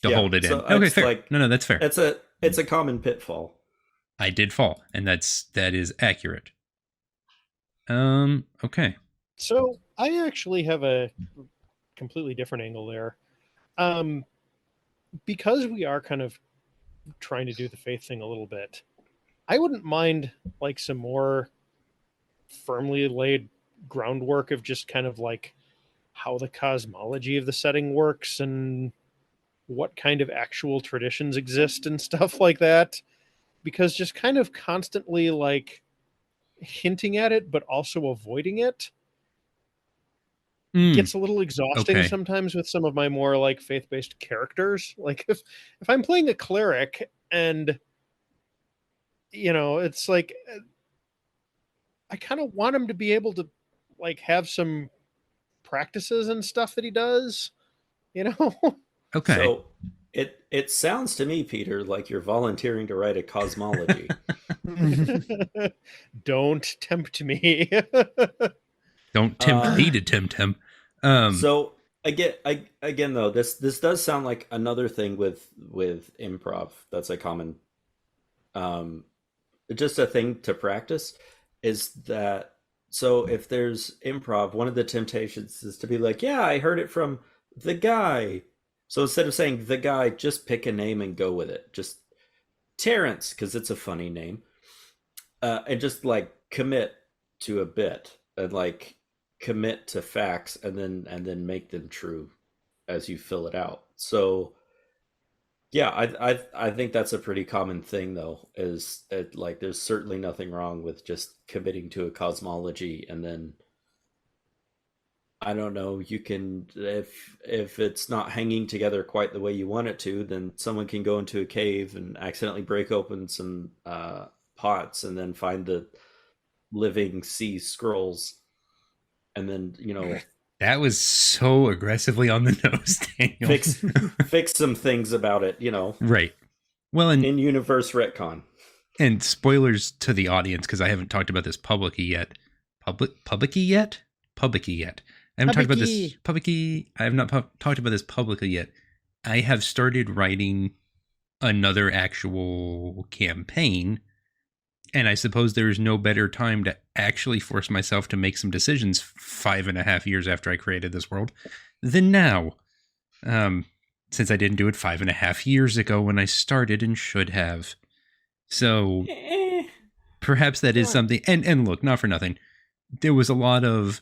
Yeah, hold it so in. Okay, it's fair. like- No, that's fair. It's a common pitfall. I did fall, and that is accurate. Okay. So I actually have a completely different angle there. Because we are kind of trying to do the faith thing a little bit, I wouldn't mind like some more firmly laid groundwork of just kind of like how the cosmology of the setting works and what kind of actual traditions exist and stuff like that. Because just kind of constantly like hinting at it but also avoiding it gets a little exhausting Okay. sometimes with some of my more like faith-based characters. Like if I'm playing a cleric and it's like I kind of want him to be able to like have some practices and stuff that he does, you know. Okay. So it sounds to me, Peter, like you're volunteering to write a cosmology. Don't tempt me. Don't tempt me to tempt him. So again though, this does sound like another thing with improv that's a common, just a thing to practice, is that, so if there's improv, one of the temptations is to be like, yeah, I heard it from the guy. So instead of saying the guy, just pick a name and go with it. Just Terrence, because it's a funny name, and just like commit to a bit and like commit to facts, and then make them true as you fill it out. So yeah, I think that's a pretty common thing though, is like there's certainly nothing wrong with just committing to a cosmology, and then I don't know, you can, if it's not hanging together quite the way you want it to, then someone can go into a cave and accidentally break open some pots and then find the living sea scrolls, and then, you know, that was so aggressively on the nose, Daniel. fix some things about it, you know. Right. Well, and in universe retcon. And spoilers to the audience, because I haven't talked about this publicly yet. Publicly yet. I haven't talked about this publicly. I have not talked about this publicly yet. I have started writing another actual campaign, and I suppose there is no better time to actually force myself to make some decisions 5.5 years after I created this world than now. Since I didn't do it 5.5 years ago when I started and should have. So perhaps that is something. And look, not for nothing, there was a lot of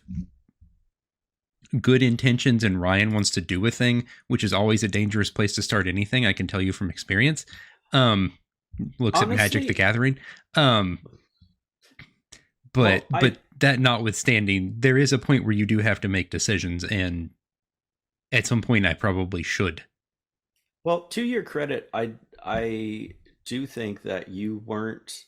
good intentions and Ryan wants to do a thing, which is always a dangerous place to start anything. I can tell you from experience. Looks honestly, at Magic the Gathering. But that notwithstanding, there is a point where you do have to make decisions, and at some point I probably should. Well, to your credit, I do think that you weren't,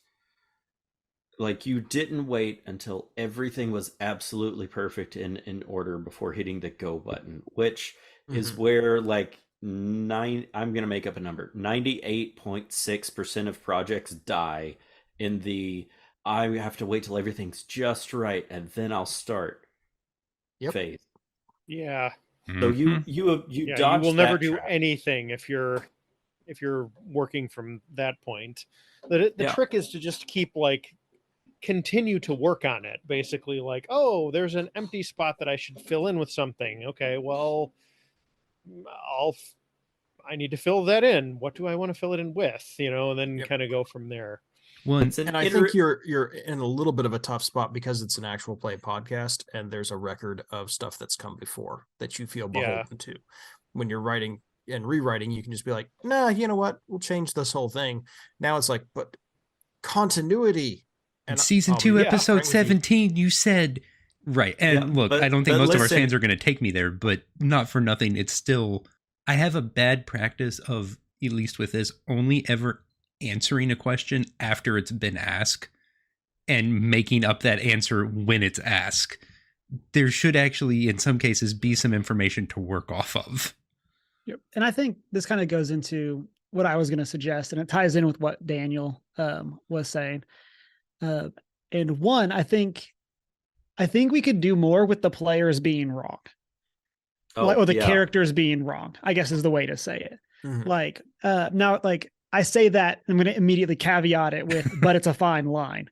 like, you didn't wait until everything was absolutely perfect in order before hitting the go button, which is where, like, I'm going to make up a number, 98.6% of projects die in the I have to wait till everything's just right and then I'll start phase. Yeah. So you will never do anything if you're working from that point. The trick is to just keep, like, continue to work on it, basically, like, oh, there's an empty spot that I should fill in with something. Okay, well, I need to fill that in. What do I want to fill it in with? You know, and then kind of go from there. Well, and I think you're in a little bit of a tough spot because it's an actual play podcast and there's a record of stuff that's come before that you feel beholden to. When you're writing and rewriting, you can just be like, nah, you know what? We'll change this whole thing. Now it's like, but continuity. And season 2, episode 17, you said, right. And look, I don't think most of our fans are going to take me there, but not for nothing. It's still, I have a bad practice of, at least with this, only ever answering a question after it's been asked and making up that answer when it's asked. There should actually, in some cases, be some information to work off of. Yep. And I think this kind of goes into what I was going to suggest, and it ties in with what Daniel was saying. And one, I think we could do more with the players being wrong, or the characters being wrong, I guess is the way to say it. Like, now, like, I say that I'm going to immediately caveat it with, but it's a fine line.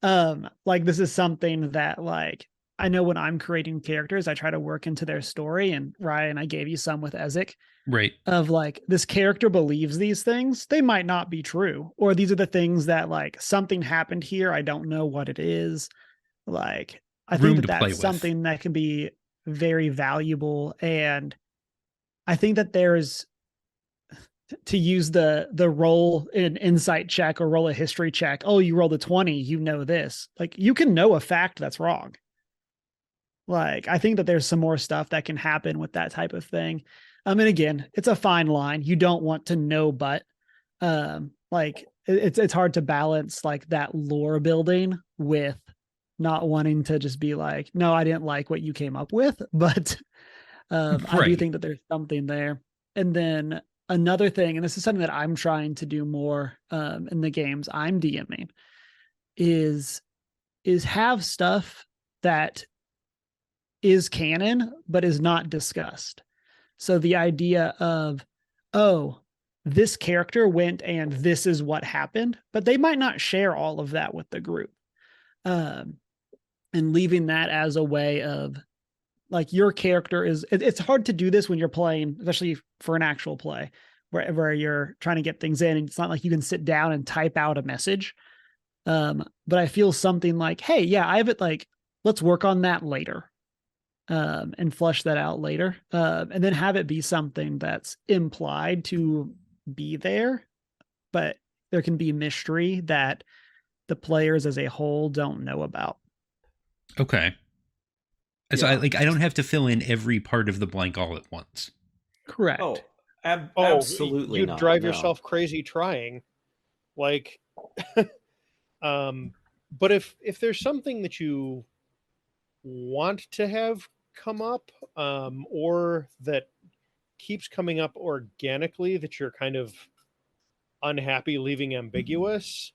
Like, this is something that, like, I know when I'm creating characters, I try to work into their story. And Ryan, I gave you some with Ezek, right? Of like, this character believes these things. They might not be true, or these are the things that, like, something happened here. I don't know what it is. Like, I think that's something that can be very valuable. And I think that there's, to use the roll an insight check or roll a history check. Oh, you rolled a 20, you know this. Like, you can know a fact that's wrong. Like, I think that there's some more stuff that can happen with that type of thing. And again, it's a fine line. You don't want to know, but like, it's hard to balance, like, that lore building with not wanting to just be like, no, I didn't like what you came up with, but I do think that there's something there. And then another thing, and this is something that I'm trying to do more in the games I'm DMing, is have stuff that is canon but is not discussed. So the idea of, oh, this character went and this is what happened, but they might not share all of that with the group. And leaving that as a way of, like, your character is, it's hard to do this when you're playing, especially for an actual play where you're trying to get things in. And it's not like you can sit down and type out a message. But I feel something like, hey, yeah, I have it, like, let's work on that later. And flush that out later. And then have it be something that's implied to be there, but there can be mystery that the players as a whole don't know about. Okay. So I don't have to fill in every part of the blank all at once. Correct. Oh, absolutely You'd not. drive No. yourself crazy trying. Like, but if there's something that you want to have come up, or that keeps coming up organically that you're kind of unhappy leaving ambiguous,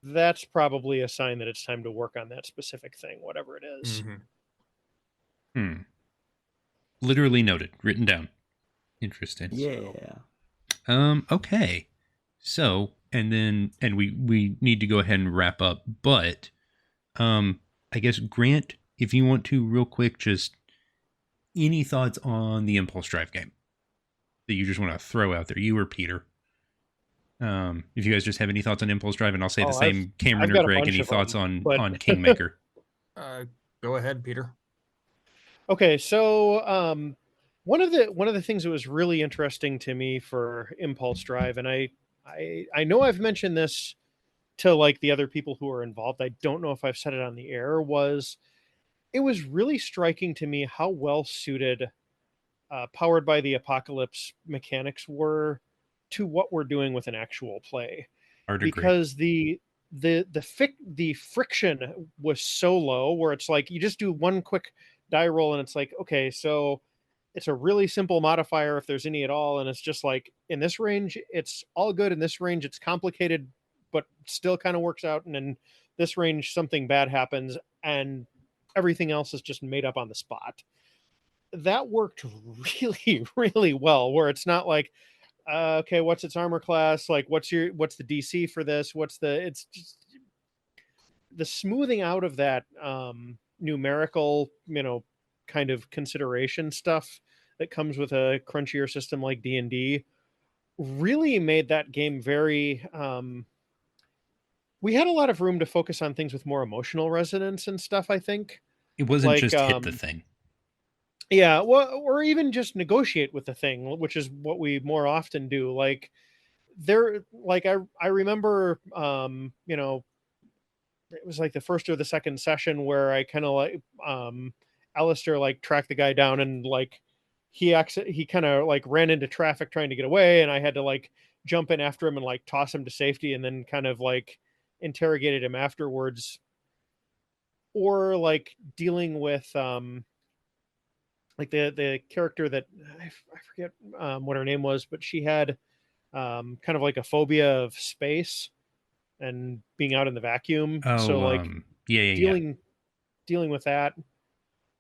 that's probably a sign that it's time to work on that specific thing, whatever it is. Literally noted, written down. Interesting. Yeah. Okay. So, and we need to go ahead and wrap up, but I guess, Grant, if you want to real quick, just any thoughts on the Impulse Drive game that you just want to throw out there, you or Peter? If you guys just have any thoughts on Impulse Drive, and I'll say the same, Cameron or Greg, any thoughts on Kingmaker? Go ahead, Peter. Okay, so one of the things that was really interesting to me for Impulse Drive, and I know I've mentioned this to, like, the other people who are involved, I don't know if I've said it on the air, was it was really striking to me how well suited Powered by the Apocalypse mechanics were to what we're doing with an actual play. Because the friction was so low, where it's like you just do one quick die roll and it's like, okay, so it's a really simple modifier if there's any at all, and it's just like, in this range it's all good, in this range it's complicated but still kind of works out, and in this range something bad happens, and everything else is just made up on the spot. That worked really, really well, where it's not like, okay, what's its armor class? Like, what's the DC for this? It's just the smoothing out of that numerical, kind of consideration stuff that comes with a crunchier system like D&D really made that game very, we had a lot of room to focus on things with more emotional resonance and stuff, I think. It wasn't just hit the thing. Yeah, well, or even just negotiate with the thing, which is what we more often do. Like, I remember, it was like the first or the second session where I kind of like, Alistair, like, tracked the guy down, and like he kind of like ran into traffic trying to get away, and I had to like jump in after him and like toss him to safety, and then kind of like interrogated him afterwards. Or like dealing with like the character that I forget what her name was, but she had kind of like a phobia of space and being out in the vacuum. So like dealing with that.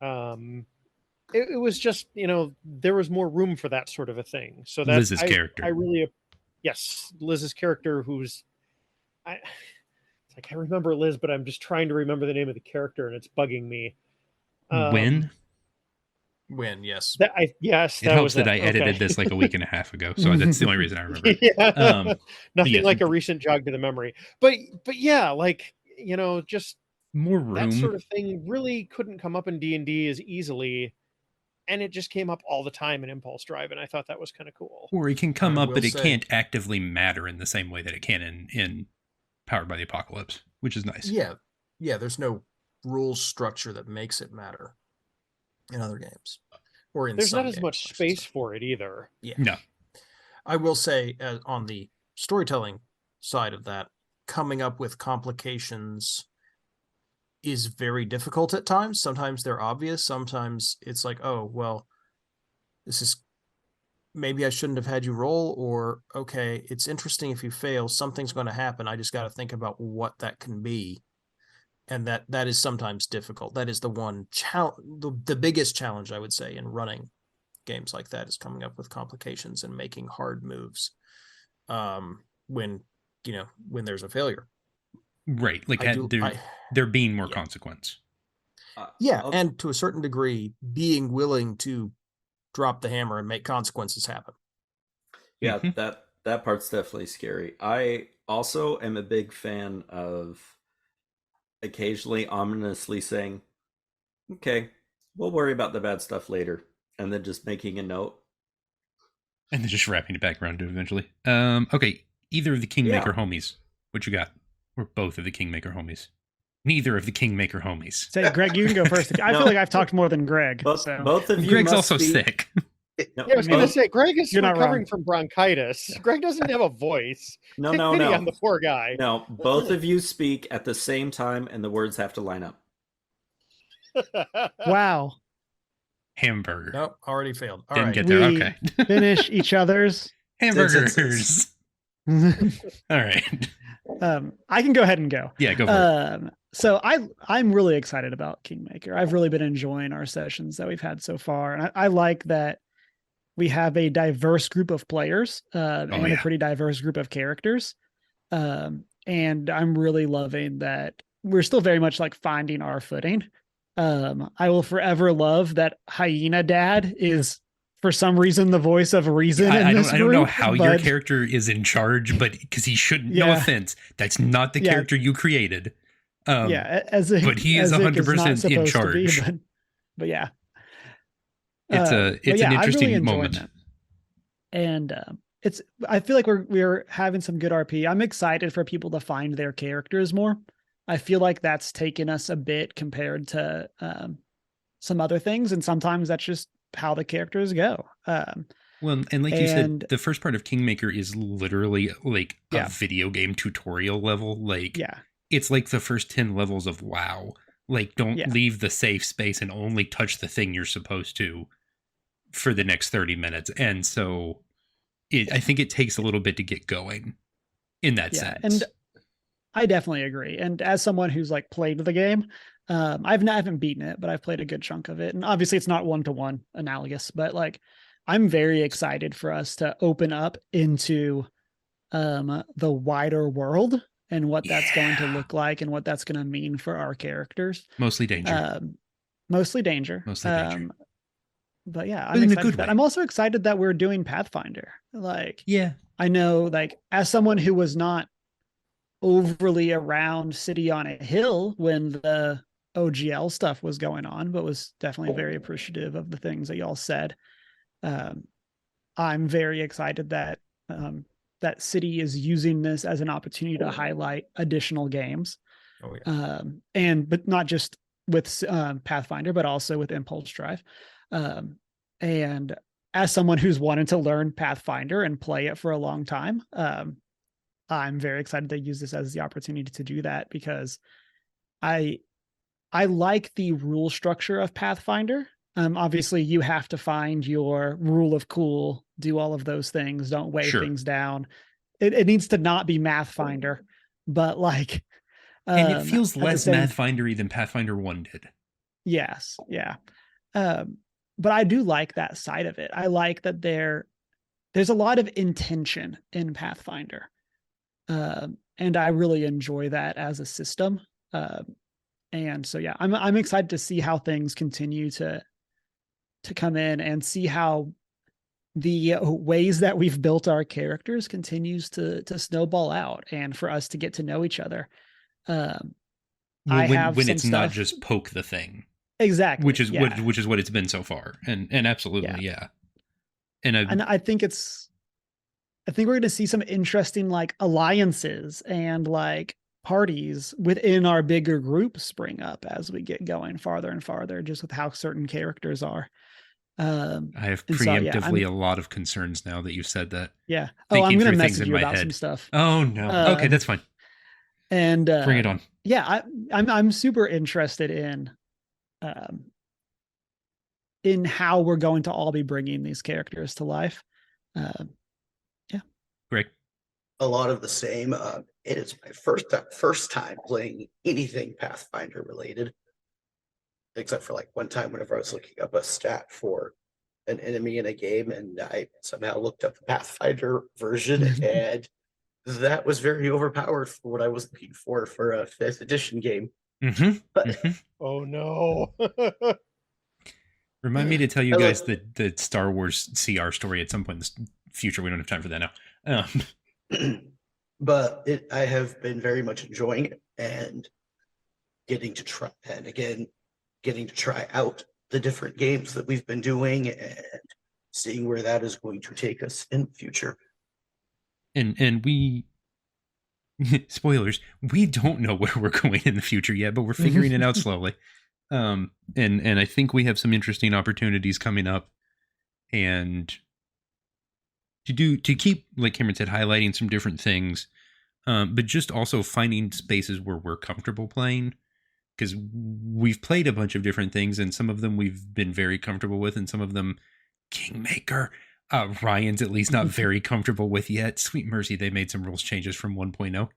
It was just, there was more room for that sort of a thing. So that's Liz's character. Yes, Liz's character, who's I remember Liz, but I'm just trying to remember the name of the character, and it's bugging me. When, yes. Yes. It helps that I edited this like a week and a half ago, so that's the only reason I remember. Yeah. Nothing like a recent jog to the memory. But yeah, like, just more room. That sort of thing really couldn't come up in D&D as easily, and it just came up all the time in Impulse Drive, and I thought that was kind of cool. Or it can come up, but it can't actively matter in the same way that it can in Powered by the Apocalypse, which is nice. Yeah. There's no rules structure that makes it matter in other games, or in there's some not as games, much space for it either. Yeah. No. I will say, on the storytelling side of that, coming up with complications is very difficult at times. Sometimes they're obvious. Sometimes it's like, oh, well, this is maybe I shouldn't have had you roll, or okay, it's interesting if you fail, something's going to happen. I just got to think about what that can be. And that is sometimes difficult. That is the one the biggest challenge, I would say, in running games like that, is coming up with complications and making hard moves when there's a failure. Right. Like there being more consequence. And to a certain degree, being willing to drop the hammer and make consequences happen. Yeah, that part's definitely scary. I also am a big fan of occasionally ominously saying, okay, we'll worry about the bad stuff later, and then just making a note. And then just wrapping it back around to eventually. Okay, either of the Kingmaker homies. What you got? Or both of the Kingmaker homies. Neither of the Kingmaker homies. Say, Greg, you can go first. I feel like I've talked more than Greg. Both of you. Greg's also sick. Yeah, I was going to say, Greg is recovering from bronchitis. Yeah. Greg doesn't have a voice. No. On the poor guy. No, both of you speak at the same time, and the words have to line up. Wow. Hamburger. Nope, already failed. All Didn't get there. Okay. Finish each other's hamburgers. All right. I can go ahead and go. Yeah, go for it. So I'm really excited about Kingmaker. I've really been enjoying our sessions that we've had so far, and I like that we have a diverse group of players and a pretty diverse group of characters. And I'm really loving that we're still very much like finding our footing. I will forever love that Hyena Dad is, for some reason, the voice of reason. I don't know how your character is in charge, but because he shouldn't. No offense, that's not the character you created. But he is 100% in charge. But yeah, it's an interesting really moment. That. And I feel like we're having some good RP. I'm excited for people to find their characters more. I feel like that's taken us a bit compared to some other things, and sometimes that's just how the characters go. Well, and like you said, the first part of Kingmaker is literally like a video game tutorial level. Like, it's like the first 10 levels of WoW. Like, don't leave the safe space and only touch the thing you're supposed to for the next 30 minutes. And so I think it takes a little bit to get going in that sense. And I definitely agree. And as someone who's like played the game, I haven't beaten it, but I've played a good chunk of it. And obviously it's not one-to-one analogous, but like I'm very excited for us to open up into the wider world and what that's going to look like and what that's going to mean for our characters. Mostly danger. Mostly danger. But yeah, I'm excited for that. I'm also excited that we're doing Pathfinder. Like, I know, like, as someone who was not overly around City on a Hill when the OGL stuff was going on, but was definitely very appreciative of the things that y'all said. I'm very excited that that City is using this as an opportunity to highlight additional games. But not just with Pathfinder, but also with Impulse Drive. And as someone who's wanted to learn Pathfinder and play it for a long time, I'm very excited to use this as the opportunity to do that, because I like the rule structure of Pathfinder. Obviously you have to find your rule of cool, do all of those things, don't weigh things down. It needs to not be Mathfinder, but like, and it feels less Mathfinder-y than Pathfinder 1 did. Yes. Yeah. But I do like that side of it. I like that there's a lot of intention in Pathfinder. And I really enjoy that as a system. And so, yeah, I'm excited to see how things continue to come in and see how the ways that we've built our characters continues to snowball out and for us to get to know each other. When it's not just poke the thing. Exactly. Which is what it's been so far. And absolutely. And I think we're going to see some interesting like alliances and like parties within our bigger group spring up as we get going farther and farther, just with how certain characters are. I have preemptively a lot of concerns now that you've said that. Yeah. I'm going to message you about some stuff. Oh no. Okay, that's fine. And bring it on. yeah, I'm super interested in how we're going to all be bringing these characters to life. Greg. A lot of the same. It is my first time playing anything Pathfinder related, except for like one time whenever I was looking up a stat for an enemy in a game, and I somehow looked up the Pathfinder version, and that was very overpowered for what I was looking for a 5th edition game. Mm-hmm. But Oh no. Remind me to tell you guys the Star Wars CR story at some point in the future. We don't have time for that now. But I have been very much enjoying it and getting to try out the different games that we've been doing and seeing where that is going to take us in the future. And we spoilers, we don't know where we're going in the future yet, but we're figuring it out slowly. And I think we have some interesting opportunities coming up, and to keep, like Cameron said, highlighting some different things, but just also finding spaces where we're comfortable playing, because we've played a bunch of different things, and some of them we've been very comfortable with, and some of them Kingmaker, Ryan's at least not very comfortable with yet. Sweet mercy, they made some rules changes from 1.0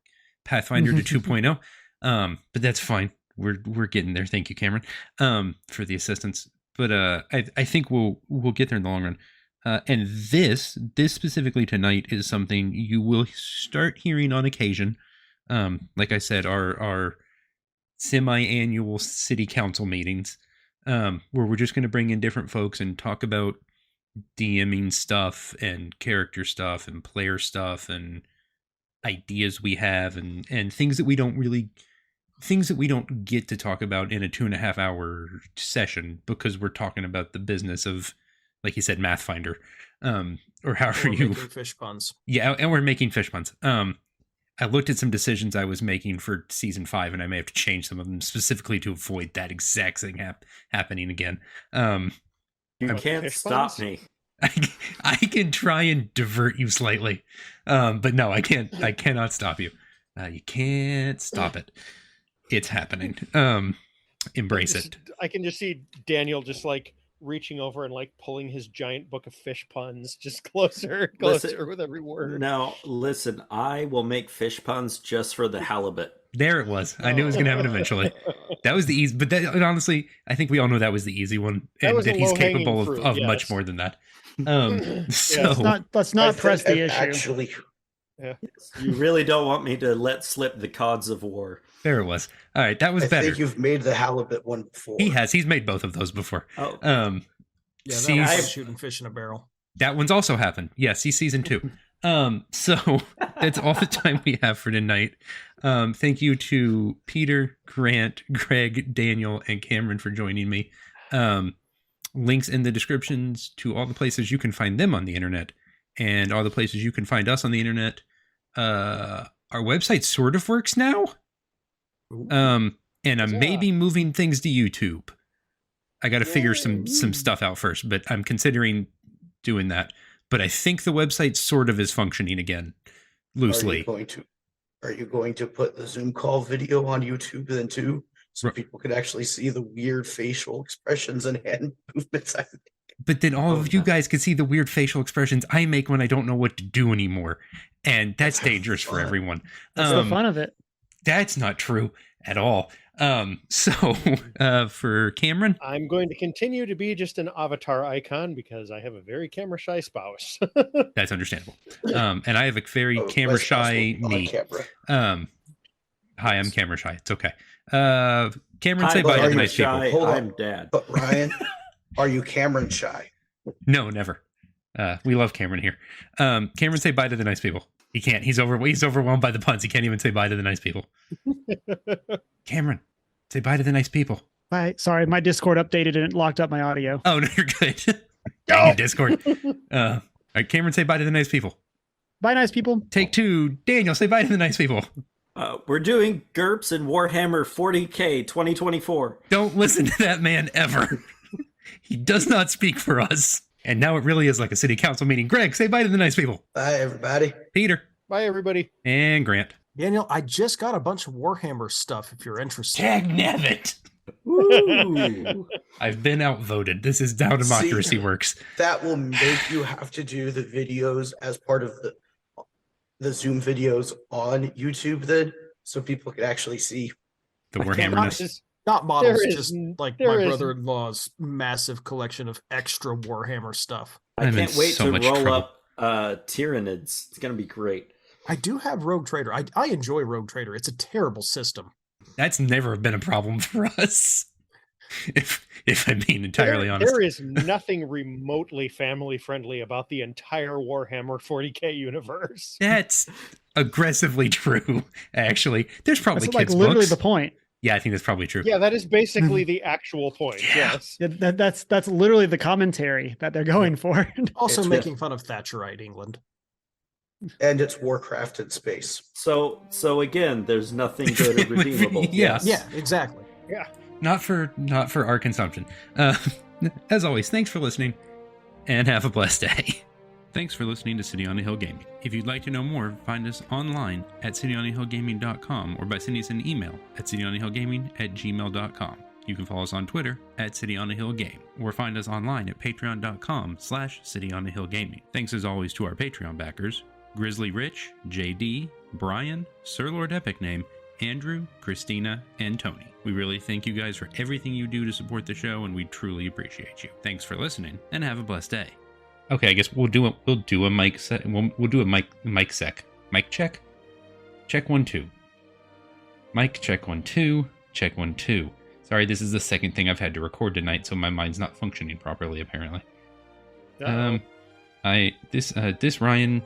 Pathfinder to 2.0, but that's fine. We're getting there. Thank you, Cameron, for the assistance. But I think we'll get there in the long run. And this specifically tonight is something you will start hearing on occasion. Like I said, our semi-annual city council meetings, where we're just going to bring in different folks and talk about DMing stuff and character stuff and player stuff and ideas we have and things that we don't get to talk about in a 2.5 hour session, because we're talking about the business of, like you said, Mathfinder, or however you fish puns. Yeah. And we're making fish puns. I looked at some decisions I was making for season 5, and I may have to change some of them specifically to avoid that exact thing happening again. You can't stop me. I can try and divert you slightly, but no, I can't. I cannot stop you. You can't stop it. It's happening. Embrace it. I can just see Daniel just like reaching over and like pulling his giant book of fish puns just closer with every word. Now, listen, I will make fish puns just for the halibut. There it was. I knew it was going to happen eventually. That was the easy, but that, honestly, I think we all know that was the easy one, and that he's capable of yes. much more than that. So let's not press the issue. Actually, yeah. You really don't want me to let slip the Cods of War. There it was. All right, that was better. I think you've made the halibut one before. He has. He's made both of those before. Oh, yeah, that was shooting fish in a barrel. That one's also happened. Yes, he's season 2. So that's all the time we have for tonight. Thank you to Peter, Grant, Greg, Daniel, and Cameron for joining me. Links in the descriptions to all the places you can find them on the internet, and all the places you can find us on the internet. Our website sort of works now. And I'm maybe moving things to YouTube. I got to figure some stuff out first, but I'm considering doing that. But I think the website sort of is functioning again, loosely. Are you going to put the Zoom call video on YouTube then too, so people can actually see the weird facial expressions and hand movements I make? But then all of you guys can see the weird facial expressions I make when I don't know what to do anymore, and that's dangerous for everyone. That's the fun of it. That's not true at all. So for Cameron, I'm going to continue to be just an avatar icon because I have a very camera shy spouse. That's understandable. And I have a very camera shy me. Hi, I'm camera shy. It's okay. Cameron, say bye to the nice people. Hold on. I'm Dad. But Ryan, are you Cameron shy? No, never. We love Cameron here. Cameron, say bye to the nice people. He can't. He's overwhelmed by the puns. He can't even say bye to the nice people. Cameron, say bye to the nice people. Bye. Sorry, my Discord updated and it locked up my audio. Oh, no, you're good. Dang it, Discord. All right, Cameron, say bye to the nice people. Bye, nice people. Take 2. Daniel, say bye to the nice people. We're doing GURPS and Warhammer 40K 2024. Don't listen to that man ever. He does not speak for us. And now it really is like a city council meeting. Greg, say bye to the nice people. Bye, everybody. Peter. Bye, everybody. And Grant. Daniel, I just got a bunch of Warhammer stuff if you're interested. Dagnabbit! Ooh. I've been outvoted. This is how democracy works. That will make you have to do the videos as part of the Zoom videos on YouTube then, so people can actually see. The Warhammerness. Not models, There is- just like there my is- brother-in-law's massive collection of extra Warhammer stuff. I I'm in can't wait so to much roll trouble. up Tyranids. It's going to be great. I do have Rogue Trader. I enjoy Rogue Trader. It's a terrible system. That's never been a problem for us. If I'm being entirely honest. There is nothing remotely family friendly about the entire Warhammer 40K universe. That's aggressively true, actually. There's probably That's like kids' literally books. the point. Yeah, I think that's probably true. Yeah, that is basically the actual point. Yeah. Yes. Yeah, that's literally the commentary that they're going for. Also It's making fun of Thatcherite England. And it's Warcraft in space. So again, there's nothing good or redeemable. Yeah. Yes. Yeah, exactly. Not for our consumption. As always, thanks for listening, and have a blessed day. Thanks for listening to City on a Hill Gaming. If you'd like to know more, find us online at cityonahillgaming.com or by sending us an email at cityonahillgaming@gmail.com. You can follow us on Twitter at cityonahillgame or find us online at patreon.com/cityonahillgaming. Thanks as always to our Patreon backers, Grizzly Rich, JD, Bryan, Sir Lord Epicname, Andrew, Christina, and Tony. We really thank you guys for everything you do to support the show, and we truly appreciate you. Thanks for listening, and have a blessed day. Okay, I guess we'll do a mic set. We'll do a mic check. Check 1 2. Mic check 1 2. Check 1 2. Sorry, this is the second thing I've had to record tonight, so my mind's not functioning properly apparently. This Ryan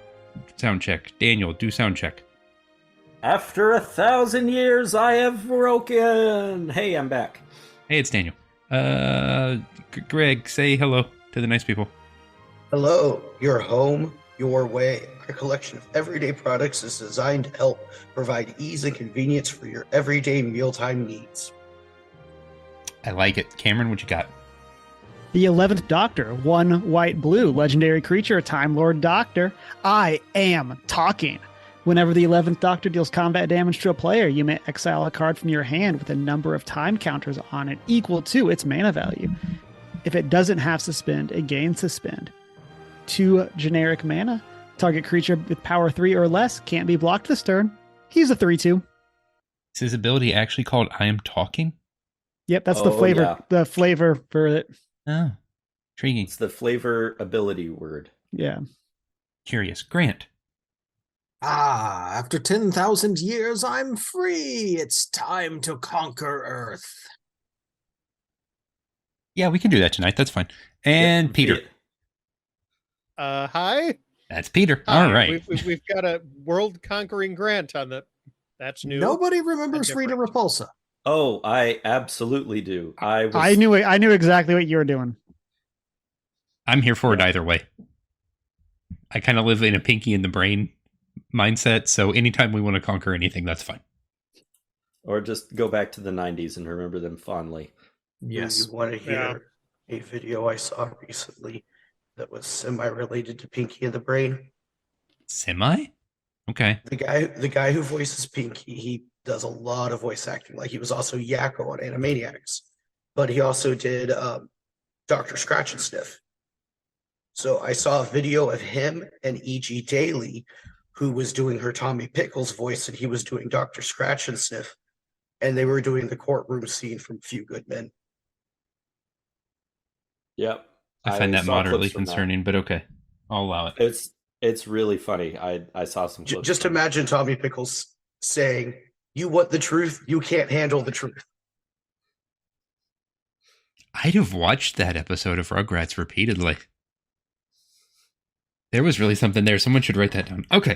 sound check. Daniel, do sound check. After 1,000 years, I have broken. Hey, I'm back. Hey, it's Daniel. Greg, say hello to the nice people. Hello, your home, your way. Our collection of everyday products is designed to help provide ease and convenience for your everyday mealtime needs. I like it. Cameron, what you got? The 11th Doctor, 1 white blue, legendary creature, Time Lord Doctor. I am talking. Whenever the 11th Doctor deals combat damage to a player, you may exile a card from your hand with a number of time counters on it equal to its mana value. If it doesn't have suspend, it gains suspend. 2 generic mana. Target creature with power 3 or less can't be blocked this turn. He's a 3/2. Is his ability actually called I Am Talking? Yep, that's the flavor. Yeah. The flavor for it. Oh, intriguing. It's the flavor ability word. Yeah. Curious. Grant. After 10,000 years, I'm free. It's time to conquer Earth. Yeah, we can do that tonight. That's fine. And Yeah, Peter. Hi. That's Peter. Hi. All right. We've got a world conquering Grant on the. That's new. Nobody remembers and Rita different. Repulsa. Oh, I absolutely do. I knew exactly what you were doing. I'm here for it either way. I kind of live in a pinky in the brain mindset, so anytime we want to conquer anything, that's fine. Or just go back to the 90s and remember them fondly. Yes. You want to hear a video I saw recently that was semi-related to Pinky and the Brain? Semi? Okay. The guy who voices Pinky, he does a lot of voice acting. Like he was also Yakko on Animaniacs, but he also did Dr. Scratch and Sniff. So I saw a video of him and E.G. Daily, who was doing her Tommy Pickles voice, and he was doing Dr. Scratch and Sniff, and they were doing the courtroom scene from Few Good Men. Yep. I find that saw clips moderately from that. concerning, but okay. I'll allow it. It's really funny. I saw some clips. Just from it. imagine Tommy Pickles saying, "You want the truth? You can't handle the truth." I'd have watched that episode of Rugrats repeatedly. There was really something there. Someone should write that down. Okay.